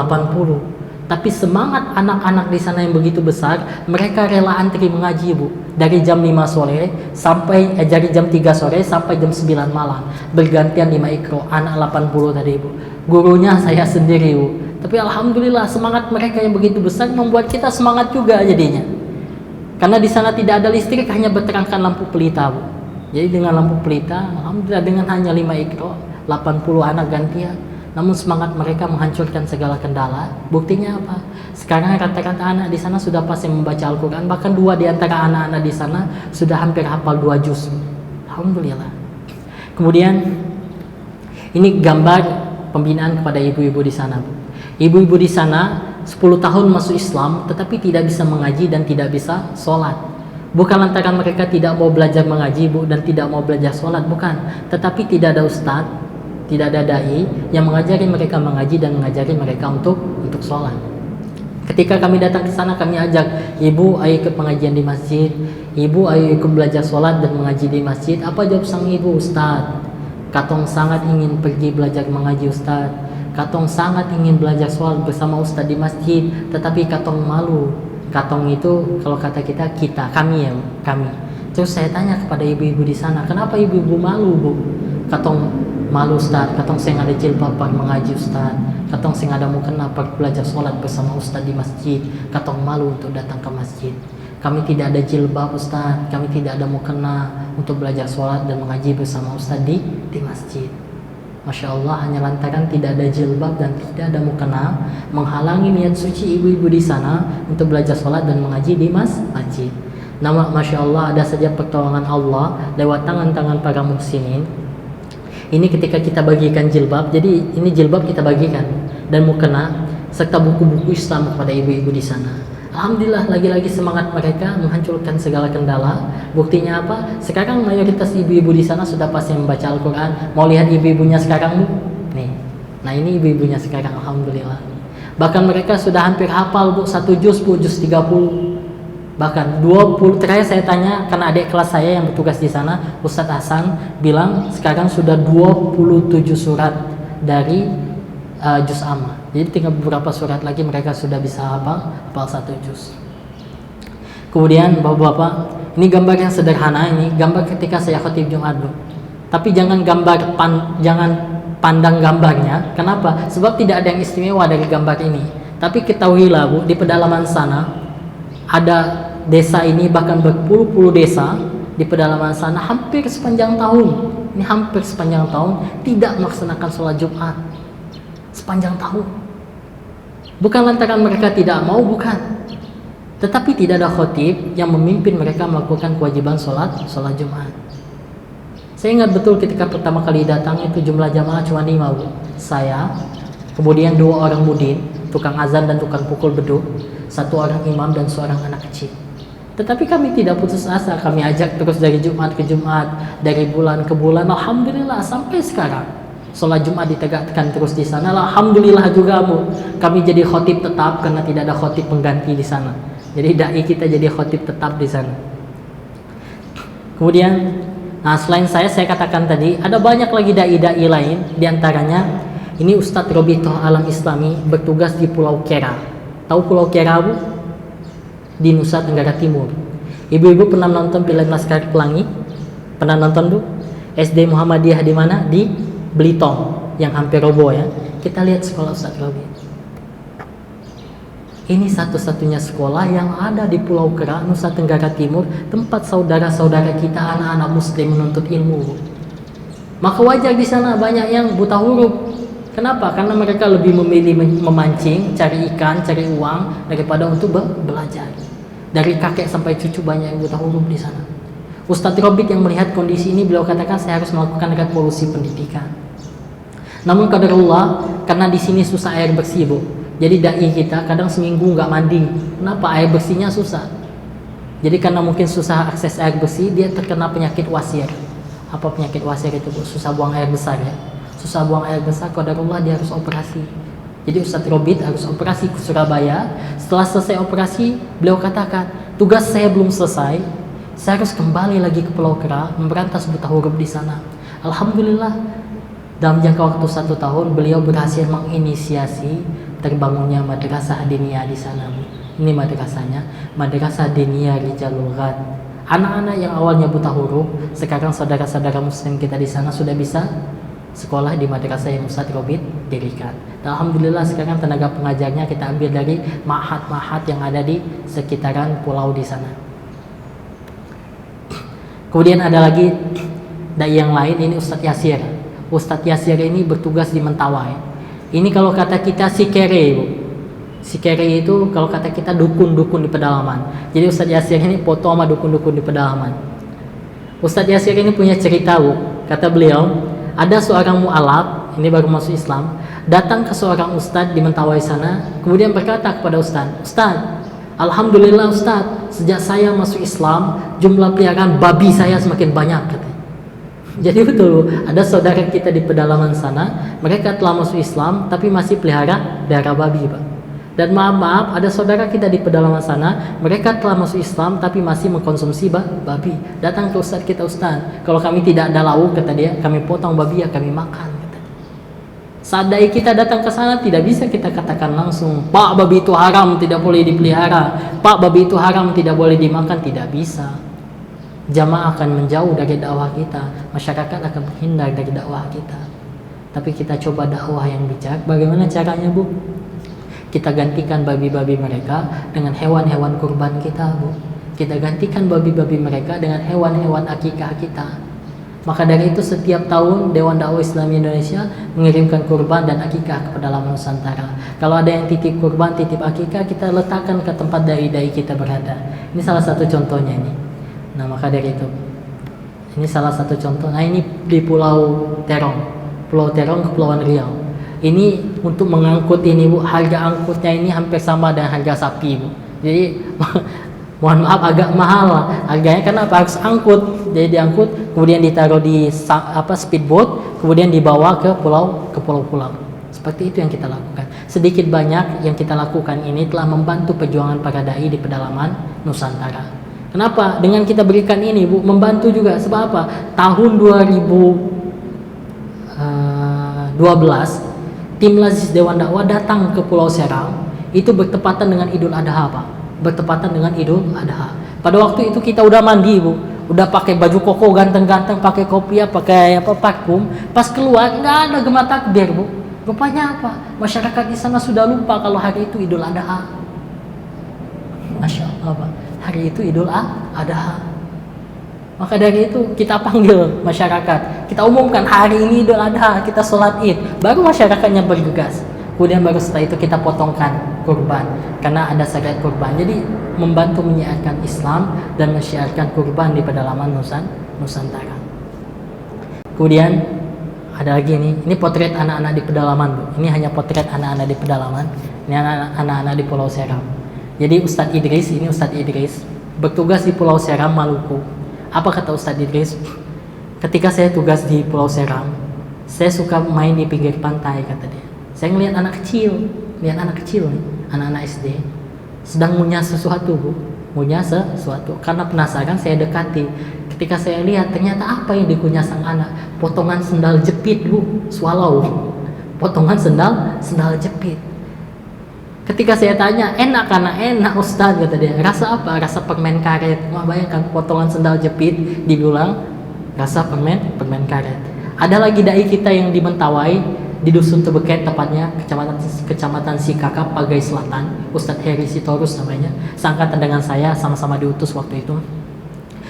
Tapi semangat anak-anak di sana yang begitu besar, mereka rela antri mengaji Bu, dari jam 5 sore sampai dari jam 3 sore sampai jam 9 malam, bergantian 5 iqra, anak 80 tadi Bu. Gurunya saya sendiri Bu. Tapi alhamdulillah semangat mereka yang begitu besar membuat kita semangat juga jadinya. Karena di sana tidak ada listrik, hanya berterangkan lampu pelita Bu. Jadi dengan lampu pelita, alhamdulillah dengan hanya 5 iqra, 80 anak gantian. Namun semangat mereka menghancurkan segala kendala. Buktinya apa? Sekarang rata-rata anak di sana sudah pasti membaca Al-Quran. Bahkan 2 di antara anak-anak di sana sudah hampir hafal 2 juz. Alhamdulillah. Kemudian ini gambar pembinaan kepada ibu-ibu di sana Bu. Ibu-ibu di sana 10 tahun masuk Islam tetapi tidak bisa mengaji dan tidak bisa sholat. Bukan lantaran mereka tidak mau belajar mengaji Bu dan tidak mau belajar sholat, bukan. Tetapi tidak ada ustadz, tidak ada dai yang mengajari mereka mengaji dan mengajari mereka untuk sholat. Ketika kami datang ke sana, kami ajak, ibu ayo ikut pengajian di masjid, ibu ayo ikut belajar sholat dan mengaji di masjid. Apa jawab sang ibu? Ustaz, katong sangat ingin pergi belajar mengaji Ustaz, katong sangat ingin belajar sholat bersama Ustaz di masjid, tetapi katong malu. Katong itu kalau kata kita, kami ya, kami. Terus saya tanya kepada ibu-ibu di sana, kenapa ibu-ibu malu Bu? Katong malu Ustaz, katong sing ada jilbab mengaji Ustaz, katong sing ada mukena belajar sholat bersama Ustaz di masjid, katong malu untuk datang ke masjid. kami tidak ada jilbab Ustaz, kami tidak ada mukena untuk belajar sholat dan mengaji bersama Ustaz di masjid. Masya Allah, hanya lantaran tidak ada jilbab dan tidak ada mukena menghalangi niat suci ibu-ibu di sana untuk belajar sholat dan mengaji di masjid. Nama Masya Allah, ada saja pertolongan Allah lewat tangan-tangan para muhsinin. Ini ketika kita bagikan jilbab, jadi ini jilbab kita bagikan dan mukena serta buku-buku Islam kepada ibu-ibu di sana. Alhamdulillah, lagi-lagi semangat mereka menghancurkan segala kendala. Buktinya apa? Sekarang mayoritas ibu-ibu di sana sudah pasti membaca Al-Quran. Mau lihat ibu-ibunya sekarang, Bu? Nih. Nah, ini ibu-ibunya sekarang, alhamdulillah. Bahkan mereka sudah hampir hafal, Bu, 1 juz, Bu, juz 30. Bahkan 20. Terakhir saya tanya, karena adik kelas saya yang bertugas di sana, Ustadz Hasan bilang sekarang sudah 27 surat dari juz amma. Jadi tinggal beberapa surat lagi mereka sudah bisa hafal 1 juz. Kemudian Bapak-bapak, ini gambar yang sederhana, ini gambar ketika saya khatib Jumat, Bu. Tapi jangan jangan pandang gambarnya. Kenapa? Sebab tidak ada yang istimewa dari gambar ini. Tapi ketahuilah, Bu, di pedalaman sana ada desa ini, bahkan berpuluh-puluh desa di pedalaman sana hampir sepanjang tahun. Ini hampir sepanjang tahun tidak melaksanakan sholat Jumat. Sepanjang tahun. Bukan lantaran mereka tidak mau, bukan. Tetapi tidak ada khatib yang memimpin mereka melakukan kewajiban sholat Jumat. Saya ingat betul ketika pertama kali datang itu jumlah jamaah cuma 5, Bu. Saya, kemudian 2 orang mudin, tukang azan dan tukang pukul beduk, 1 orang imam dan seorang anak kecil. Tetapi kami tidak putus asa, kami ajak terus dari Jumat ke Jumat, dari bulan ke bulan. Alhamdulillah sampai sekarang sholat Jumat ditegakkan terus di sana. Alhamdulillah juga, Bu, kami jadi khotib tetap karena tidak ada khotib pengganti di sana. Jadi dai kita jadi khotib tetap di sana. Kemudian, nah selain saya katakan tadi ada banyak lagi dai-dai lain. Diantaranya ini Ustadz Robitoh Alam Islami bertugas di Pulau Kera. Tahu Pulau Kera, Bu? Di Nusa Tenggara Timur. Ibu-ibu pernah nonton film Laskar Pelangi? Pernah nonton, Bu? SD Muhammadiyah di mana? Di Belitung yang hampir roboh ya. Kita lihat sekolah Ustadz Robi. Ini satu-satunya sekolah yang ada di Pulau Kera, Nusa Tenggara Timur, tempat saudara-saudara kita anak-anak muslim menuntut ilmu. Maka wajar di sana banyak yang buta huruf. Kenapa? Karena mereka lebih memilih memancing, cari ikan, cari uang daripada untuk belajar. Dari kakek sampai cucu banyak yang buta huruf di sana. Ustadz Robit yang melihat kondisi ini, beliau katakan saya harus melakukan revolusi pendidikan. Namun qadarullah, karena di sini susah air bersih, Bu. Jadi dai kita kadang seminggu nggak mandi. Kenapa? Air bersihnya susah. Jadi karena mungkin susah akses air bersih, dia terkena penyakit wasir. Apa penyakit wasir itu, Bu? Susah buang air besar ya. Susah buang air besar, qadarullah dia harus operasi. Jadi Ustadz Robit harus operasi ke Surabaya. Setelah selesai operasi, beliau katakan, tugas saya belum selesai. Saya harus kembali lagi ke Pulau Kera memberantas buta huruf di sana. Alhamdulillah, dalam jangka waktu 1 tahun beliau berhasil menginisiasi terbangunnya madrasah diniyah di sana. Ini madrasahnya, Madrasah Diniyah Rijalul Ghad. Anak-anak yang awalnya buta huruf, sekarang saudara-saudara muslim kita di sana sudah bisa sekolah di madrasah yang Ustadz Robit dirikan. Dan alhamdulillah sekarang tenaga pengajarnya kita ambil dari ma'had-ma'had yang ada di sekitaran pulau di sana. Kemudian ada lagi dai yang lain, ini Ustadz Yasir. Ustadz Yasir ini bertugas di Mentawai. Ini kalau kata kita sikere, Bu. Sikere itu kalau kata kita dukun-dukun di pedalaman. Jadi Ustadz Yasir ini foto sama dukun-dukun di pedalaman. Ustadz Yasir ini punya cerita, Bu. Kata beliau, ada seorang mu'alaf, ini baru masuk Islam, datang ke seorang ustadz di Mentawai sana, kemudian berkata kepada ustadz, alhamdulillah Ustadz, sejak saya masuk Islam, jumlah peliharaan babi saya semakin banyak, katanya. Jadi betul, ada saudara kita di pedalaman sana, mereka telah masuk Islam, tapi masih pelihara babi, Pak. Dan maaf, ada saudara kita di pedalaman sana, mereka telah masuk Islam, tapi masih mengkonsumsi babi. Datang ke ustadz kita, Ustadz, kalau kami tidak ada lauk, kata dia, kami potong babi ya kami makan. Saat dai kita datang ke sana, tidak bisa kita katakan langsung, Pak, babi itu haram, tidak boleh dipelihara. Pak, babi itu haram, tidak boleh dimakan. Tidak bisa. Jamaah akan menjauh dari dakwah kita. Masyarakat akan menghindar dari dakwah kita. Tapi kita coba dakwah yang bijak. Bagaimana caranya, Bu? Kita gantikan babi-babi mereka dengan hewan-hewan kurban kita, Bu. Kita gantikan babi-babi mereka dengan hewan-hewan akikah kita. Maka dari itu setiap tahun Dewan Dakwah Islam Indonesia mengirimkan kurban dan akikah ke pedalaman Nusantara. Kalau ada yang titip kurban, titip akikah, kita letakkan ke tempat dai-dai kita berada. Ini salah satu contohnya ini. Nah, maka dari itu ini salah satu contoh. Nah, ini di Pulau Terong, Kepulauan Riau. Ini untuk mengangkut ini Bu, harga angkutnya ini hampir sama dengan harga sapi Bu. Jadi mohon maaf agak mahal lah harganya, karena harus angkut. Jadi diangkut, kemudian ditaruh di speedboat, kemudian dibawa ke pulau-pulau. Seperti itu yang kita lakukan. Sedikit banyak yang kita lakukan ini telah membantu perjuangan para dai di pedalaman Nusantara. Kenapa? Dengan kita berikan ini Bu, membantu juga. Sebab apa? Tahun 2012 tim Lazis Dewan Dakwah datang ke Pulau Seram, itu bertepatan dengan Idul Adha Pak. Bertepatan dengan Idul Adha. Pada waktu itu kita udah mandi Bu, udah pakai baju koko ganteng-ganteng, pakai kopiah, pakai parfum. Pas keluar nggak ada gema takbir Bu. Rupanya apa? Masyarakat di sana sudah lupa kalau hari itu Idul Adha. Masya Allah Pak, hari itu Idul Adha. Maka dari itu kita panggil masyarakat, kita umumkan hari ini Idul Adha, kita sholat Id, baru masyarakatnya bergegas. Kemudian baru setelah itu kita potongkan kurban, karena ada syariat kurban. Jadi membantu menyiarkan Islam dan menyiarkan kurban di pedalaman Nusantara. Kemudian ada lagi ini potret anak-anak di pedalaman Bu. Ini hanya potret anak-anak di pedalaman. Ini anak-anak di Pulau Seram. Jadi Ustadz Idris bertugas di Pulau Seram, Maluku. Apa kata Ustadz Idris? Ketika saya tugas di Pulau Seram, saya suka main di pinggir pantai, kata dia. Saya ngelihat anak kecil nih, anak-anak SD sedang ngunyah sesuatu Bu, karena penasaran saya dekati. Ketika saya lihat, ternyata apa yang dikunyah sang anak? Potongan sendal jepit Bu, swallow. Potongan sendal jepit. Ketika saya tanya, enak Ustadz, kata dia. Rasa apa? Rasa permen karet. Wah, bayangkan potongan sendal jepit dibilang rasa permen karet. Ada lagi dai kita yang di Mentawai, di Dusun Tebeket tepatnya, kecamatan Sikakap, Pagai Selatan, Ustadz Heri Sitorus namanya, seangkatan dengan saya, sama-sama diutus waktu itu.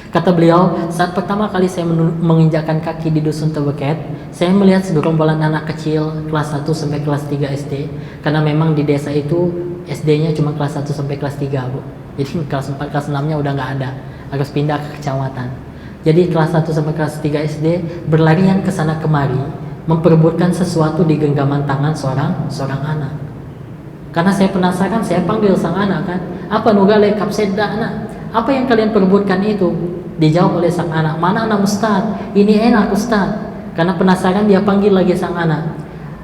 Kata beliau, saat pertama kali saya menginjakkan kaki di Dusun Tebeket, saya melihat segerombolan anak kecil kelas 1 sampai kelas 3 SD. Karena memang di desa itu SD-nya cuma kelas 1 sampai kelas 3 Bu. Jadi kelas 4, kelas 6-nya udah nggak ada, harus pindah ke kecamatan. Jadi kelas 1 sampai kelas 3 SD berlarian ke sana kemari, memperebutkan sesuatu di genggaman tangan seorang anak. Karena saya penasaran, saya panggil sang anak kan, apa nugale kapsedda anak? Apa yang kalian perebutkan itu? Dijawab oleh sang anak, mana anak Ustaz? Ini enak Ustaz. Karena penasaran dia panggil lagi sang anak.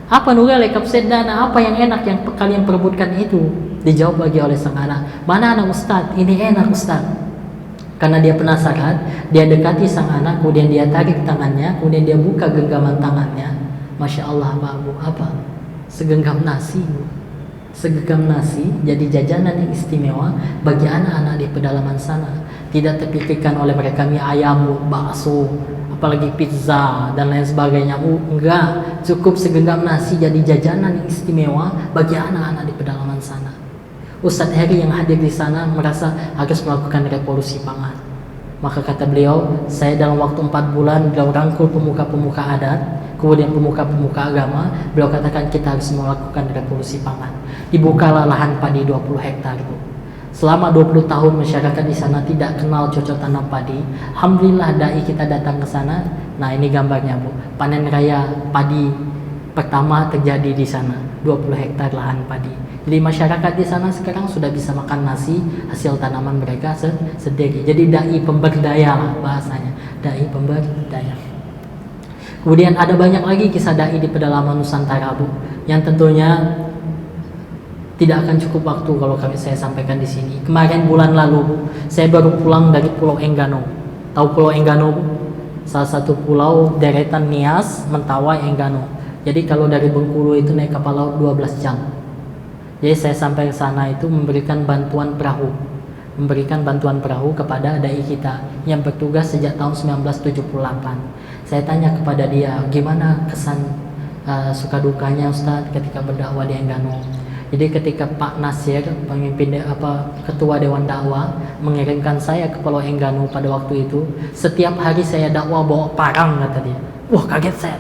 Apa nugale kapsedda anak? Apa yang enak yang kalian perebutkan itu? Dijawab lagi oleh sang anak, mana anak Ustaz? Ini enak Ustaz. Karena dia penasaran, dia dekati sang anak, kemudian dia tarik tangannya, kemudian dia buka genggaman tangannya. Masya Allah Pak Bu, apa? Segenggam nasi Bu. Segenggam nasi jadi jajanan yang istimewa bagi anak-anak di pedalaman sana. Tidak terpikirkan oleh mereka mie ayam, bakso, apalagi pizza dan lain sebagainya. Enggak, cukup segenggam nasi jadi jajanan yang istimewa bagi anak-anak di pedalaman sana. Ustadz Heri yang hadir di sana merasa harus melakukan revolusi pangan. Maka kata beliau, saya dalam waktu 4 bulan beliau rangkul pemuka-pemuka adat, kemudian pemuka-pemuka agama, beliau katakan kita harus melakukan revolusi pangan. Dibukalah lahan padi 20 hektar. Selama 20 tahun masyarakat di sana tidak kenal cocok tanam padi. Alhamdulillah dai kita datang ke sana. Nah, ini gambarnya Bu. Panen raya padi pertama terjadi di sana, 20 hektar lahan padi. Jadi masyarakat di sana sekarang sudah bisa makan nasi hasil tanaman mereka sendiri. Jadi dai pemberdaya lah bahasanya, dai pemberdaya. Kemudian ada banyak lagi kisah dai di pedalaman Nusantara Bu, yang tentunya tidak akan cukup waktu kalau saya sampaikan di sini. Kemarin bulan lalu Bu, saya baru pulang dari Pulau Enggano. Tahu Pulau Enggano Bu? Salah satu pulau deretan Nias, Mentawai, Enggano. Jadi kalau dari Bengkulu itu naik kapal laut 12 jam. Jadi saya sampai ke sana itu memberikan bantuan perahu kepada dai kita yang bertugas sejak tahun 1978. Saya tanya kepada dia, gimana kesan suka dukanya Ustadz ketika berdakwah di Enggano? Jadi ketika Pak Nasir, pemimpin ketua Dewan Dakwah, mengirimkan saya ke Pulau Engganu pada waktu itu, setiap hari saya dakwah bawa parang, kata dia. Wah, kaget saya.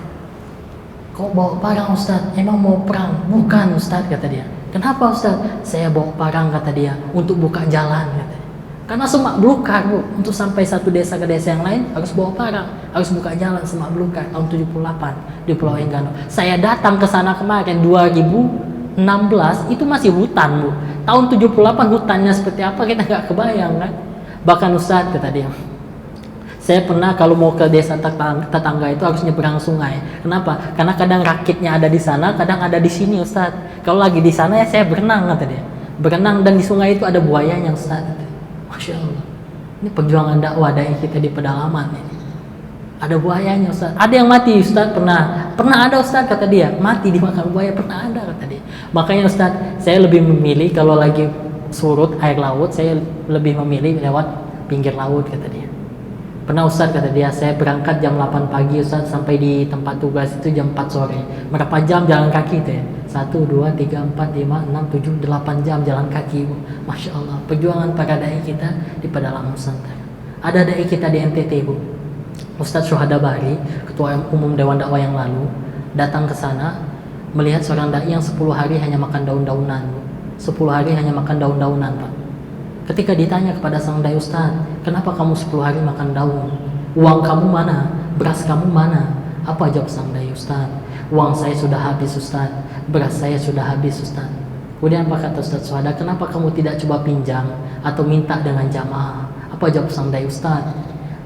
Kok bawa parang, Ustaz? Emang mau perang? Bukan, Ustaz, kata dia. Kenapa, Ustaz? Saya bawa parang, kata dia, untuk buka jalan, kata dia. Karena semak belukar, Bu. Untuk sampai satu desa ke desa yang lain harus bawa parang, harus buka jalan semak belukar tahun 78 di Pulau Engganu. Saya datang ke sana kemarin 2016, itu masih hutan, Bu. Tahun 78 hutannya seperti apa kita nggak kebayang kan. Bahkan Ustaz, kata dia, saya pernah kalau mau ke desa tetangga itu harus nyebrang sungai. Kenapa? Karena kadang rakitnya ada di sana, kadang ada di sini, Ustaz. Kalau lagi di sana ya saya berenang, kata dia. Berenang, dan di sungai itu ada buayanya, Ustaz. Masya Allah. Ini perjuangan dakwah dai kita di pedalaman ini. Ada buayanya, Ustaz. Ada yang mati, Ustaz. Pernah ada, Ustaz, kata dia, mati dimakan buaya, pernah ada, kata dia. Makanya, Ustaz, saya lebih memilih kalau lagi surut air laut, saya lebih memilih lewat pinggir laut, kata dia. Pernah, Ustaz, kata dia, saya berangkat jam 8 pagi, Ustaz, sampai di tempat tugas itu jam 4 sore. Berapa jam jalan kaki itu ya? 1, 2, 3, 4, 5, 6, 7, 8 jam jalan kaki, Bu. Masya Allah, perjuangan para dai kita di pedalaman Nusantara. Ada dai kita di NTT, Bu. Ustaz Syuhada Bahri, Ketua Umum Dewan Dakwah yang lalu, datang ke sana melihat seorang dai yang 10 hari hanya makan daun-daunan, Bu. 10 hari hanya makan daun-daunan, Pak. Ketika ditanya kepada sang dai, Ustaz, kenapa kamu 10 hari makan daun? Uang kamu mana? Beras kamu mana? Apa jawab sang dai, Ustaz? Uang saya sudah habis, Ustaz. Beras saya sudah habis, Ustaz. Kemudian apa kata Ustaz Syuhada? Kenapa kamu tidak coba pinjam atau minta dengan jamaah? Apa jawab sang dai, Ustaz?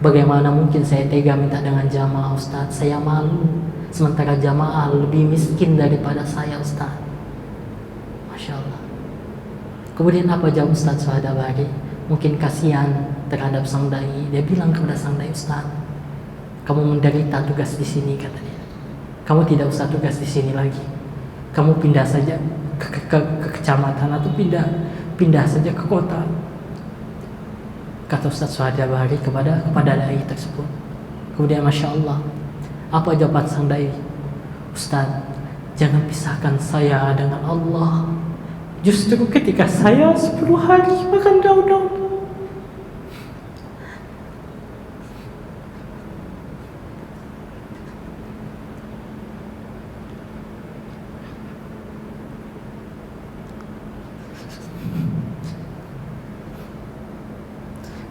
Bagaimana mungkin saya tega minta dengan jamaah, Ustaz? Saya malu. Sementara jamaah lebih miskin daripada saya, Ustaz. Masya Allah. Kemudian apa jawab Ustaz Syuhada Bahri? Mungkin kasihan terhadap sang dai. Dia bilang kepada sang dai, Ustaz, kamu menderita tugas di sini, kata dia. Kamu tidak usah tugas di sini lagi. Kamu pindah saja ke kecamatan atau pindah saja ke kota. Kata Ustaz Syuhada Bahri kepada dai tersebut. Kemudian Masya Allah, apa jawaban sang dai? Ustaz, jangan pisahkan saya dengan Allah. Justru ketika saya 10 hari makan daun-daun,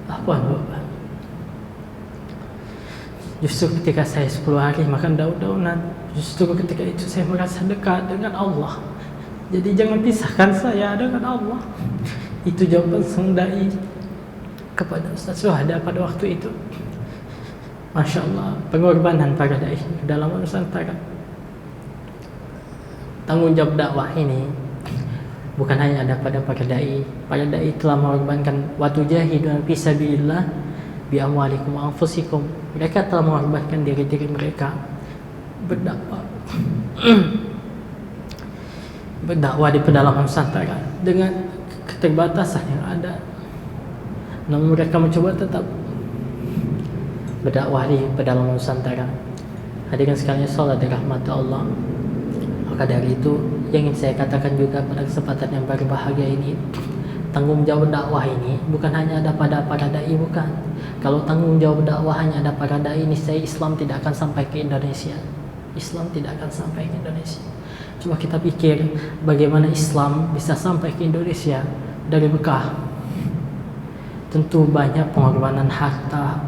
apa, Bapak? Justru ketika saya 10 hari makan daun-daunan, justru ketika itu saya merasa dekat dengan Allah. Jadi jangan pisahkan saya dengan Allah. Itu jawaban sang dai kepada Ustaz Syuhada pada waktu itu. Masya Allah, pengorbanan para dai dalam Nusantara. Tanggung jawab dakwah ini bukan hanya ada pada para dai. Para dai telah mengorbankan waktu jahidun fi sabilillah bi amwalikum wa anfusikum. Mereka telah mengorbankan diri-diri mereka berdakwah. Berdakwah di pedalaman Nusantara dengan keterbatasan yang ada, namun mereka mencoba tetap berdakwah di pedalaman Nusantara. Hadirin sekalian salat dirahmati Allah. Maka dari itu yang ingin saya katakan juga pada kesempatan yang berbahagia ini, tanggung jawab dakwah ini bukan hanya ada pada para dai, bukan. Kalau tanggung jawab dakwah hanya ada pada dai, niscaya Islam tidak akan sampai ke Indonesia. Islam tidak akan sampai ke Indonesia. Coba kita pikir bagaimana Islam bisa sampai ke Indonesia dari Mekah. Tentu banyak pengorbanan harta,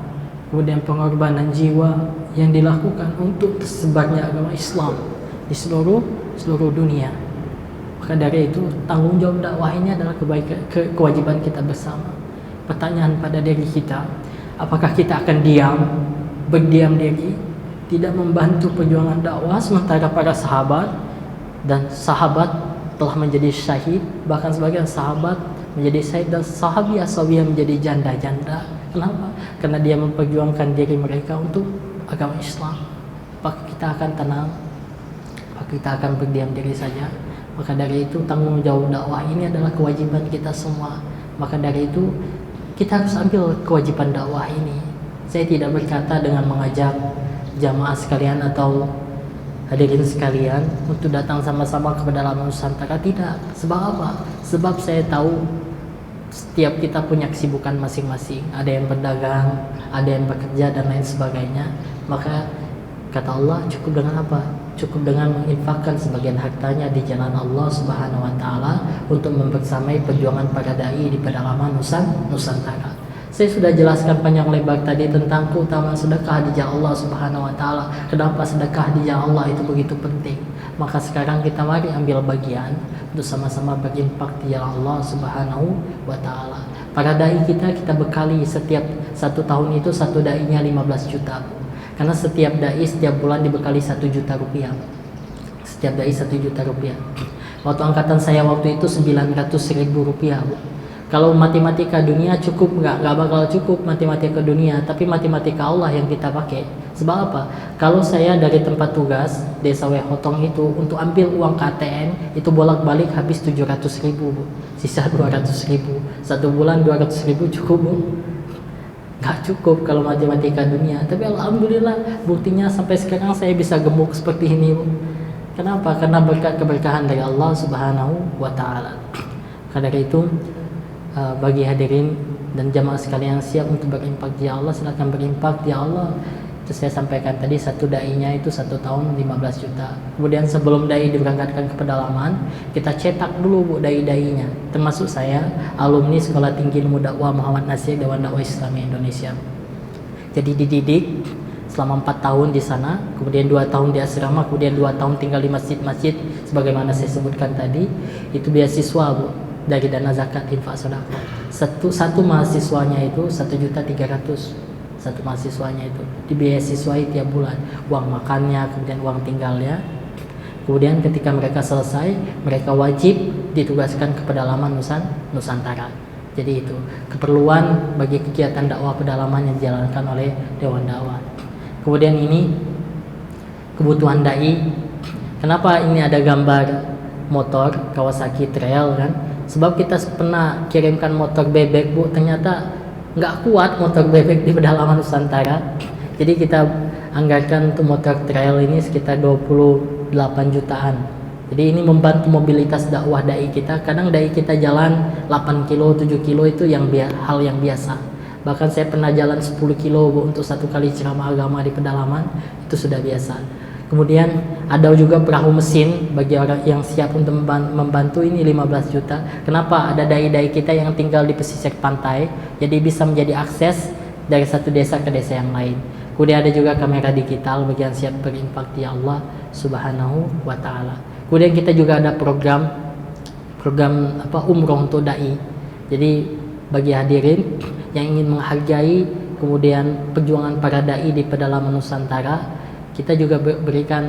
kemudian pengorbanan jiwa yang dilakukan untuk tersebarnya agama Islam di seluruh dunia. Maka dari itu tanggung jawab dakwah ini adalah kewajiban kita bersama. Pertanyaan pada diri kita, apakah kita akan berdiam diri, tidak membantu perjuangan dakwah sementara para sahabat telah menjadi syahid, bahkan sebagian sahabat menjadi syahid dan sahabiah menjadi janda-janda. Kenapa? Karena dia memperjuangkan diri mereka untuk agama Islam. Apakah kita akan tenang? Apakah kita akan berdiam diri saja? Maka dari itu tanggung jawab dakwah ini adalah kewajiban kita semua. Maka dari itu kita harus ambil kewajiban dakwah ini. Saya tidak berkata dengan mengajak jamaah sekalian atau hadirin sekalian untuk datang sama-sama ke pedalaman Nusantara, tidak. Sebab apa? Sebab saya tahu setiap kita punya kesibukan masing-masing, ada yang berdagang, ada yang bekerja dan lain sebagainya. Maka kata Allah, cukup dengan apa? Cukup dengan menginfakkan sebagian hartanya di jalan Allah Subhanahu wa taala untuk membersamai perjuangan para dai di pedalaman Nusantara. Saya sudah jelaskan panjang lebar tadi tentang keutamaan sedekah di jalan Allah Subhanahu wa taala. Kenapa sedekah di jalan Allah itu begitu penting? Maka sekarang kita mari ambil bagian untuk sama-sama berinfak di jalan Allah Subhanahu wa taala. Para dai kita bekali setiap satu tahun itu satu dai-nya 15 juta. Karena setiap dai setiap bulan dibekali 1 juta rupiah. Setiap dai 1 juta rupiah. Waktu angkatan saya waktu itu 900.000 rupiah, Bu. Kalau matematika dunia cukup nggak bakal cukup matematika dunia, tapi matematika Allah yang kita pakai. Sebab apa? Kalau saya dari tempat tugas Desa Wehotong itu untuk ambil uang KTM itu bolak-balik habis 700.000, Bu. Sisa 200.000. Satu bulan 200.000 cukup, Bu? Nggak cukup kalau matematika dunia. Tapi alhamdulillah buktinya sampai sekarang saya bisa gemuk seperti ini, Bu. Kenapa? Karena berkat keberkahan dari Allah Subhanahu wa taala. Karena itu bagi hadirin dan jamaah sekalian yang siap untuk berinfak di Allah, silakan berinfak di Allah. Itu saya sampaikan tadi, satu dai-nya itu 1 tahun 15 juta. Kemudian sebelum dai diberangkatkan ke pedalaman, kita cetak dulu, Bu, dai-dainya. Termasuk saya, alumni Sekolah Tinggi Ilmu Dakwah Muhammad Nasir Dewan Dakwah Islami Indonesia. Jadi dididik selama 4 tahun di sana, kemudian 2 tahun di asrama, kemudian 2 tahun tinggal di masjid-masjid sebagaimana saya sebutkan tadi. Itu beasiswa, Bu, dari dana zakat infak sedekah. Satu mahasiswanya itu 1.300.000. Satu mahasiswanya itu dibiayai tiap bulan, uang makannya, kemudian uang tinggalnya. Kemudian ketika mereka selesai, mereka wajib ditugaskan ke pedalaman Nusantara. Jadi itu keperluan bagi kegiatan dakwah pedalaman yang dijalankan oleh Dewan Dakwah. Kemudian ini kebutuhan dai. Kenapa ini ada gambar motor Kawasaki Trail kan? Sebab kita pernah kirimkan motor bebek, Bu, ternyata nggak kuat motor bebek di pedalaman Nusantara. Jadi kita anggarkan untuk motor trail ini sekitar 28 jutaan. Jadi ini membantu mobilitas dakwah dai kita. Kadang dai kita jalan 8 kilo, 7 kilo itu hal yang biasa. Bahkan saya pernah jalan 10 kilo, Bu, untuk satu kali ceramah agama di pedalaman, itu sudah biasa. Kemudian ada juga perahu mesin bagi orang yang siap untuk membantu, ini 15 juta. Kenapa? Ada dai-dai kita yang tinggal di pesisir pantai, jadi bisa menjadi akses dari satu desa ke desa yang lain. Kemudian ada juga kamera digital bagi yang siap berinfak di Allah Subhanahu wa taala. Kemudian kita juga ada program umroh untuk dai. Jadi bagi hadirin yang ingin menghargai kemudian perjuangan para dai di pedalaman Nusantara, kita juga berikan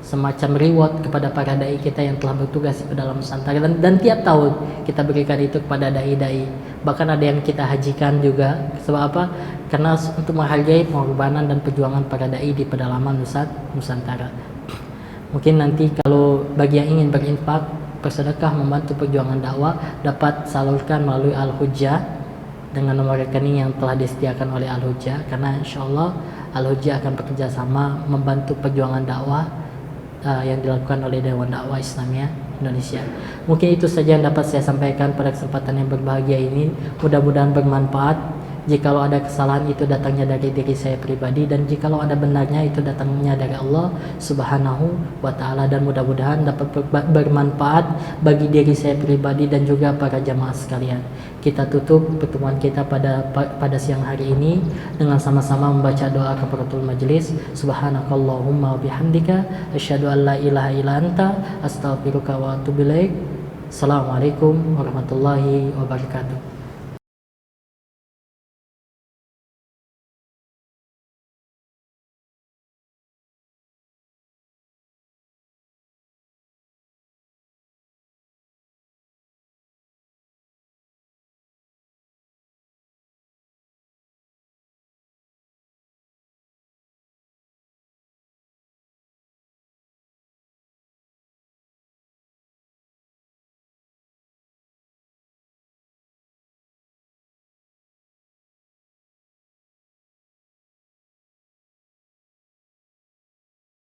semacam reward kepada para dai kita yang telah bertugas di pedalaman Nusantara, dan tiap tahun kita berikan itu kepada dai-dai. Bahkan ada yang kita hajikan juga. Sebab apa? Karena untuk menghargai pengorbanan dan perjuangan para dai di pedalaman Nusantara. Mungkin nanti kalau bagi yang ingin berinfak, bersedekah, membantu perjuangan dakwah, dapat salurkan melalui Al-Hujjah dengan nomor rekening yang telah disediakan oleh Al-Hujjah. Karena insyaallah Al-Hujjah akan bekerja sama membantu perjuangan dakwah yang dilakukan oleh Dewan Dakwah Islamiyah Indonesia. Mungkin itu saja yang dapat saya sampaikan pada kesempatan yang berbahagia ini. Mudah-mudahan bermanfaat. Jikalau ada kesalahan itu datangnya dari diri saya pribadi, dan jikalau ada benarnya itu datangnya dari Allah Subhanahu wa taala, dan mudah-mudahan dapat bermanfaat bagi diri saya pribadi dan juga para jamaah sekalian. Kita tutup pertemuan kita pada siang hari ini dengan sama-sama membaca doa kafaratul majelis. Subhanakallahumma wa bihamdika asyhadu an la ilaha illa anta astaghfiruka wa atubu ilaik. Assalamualaikum warahmatullahi wabarakatuh.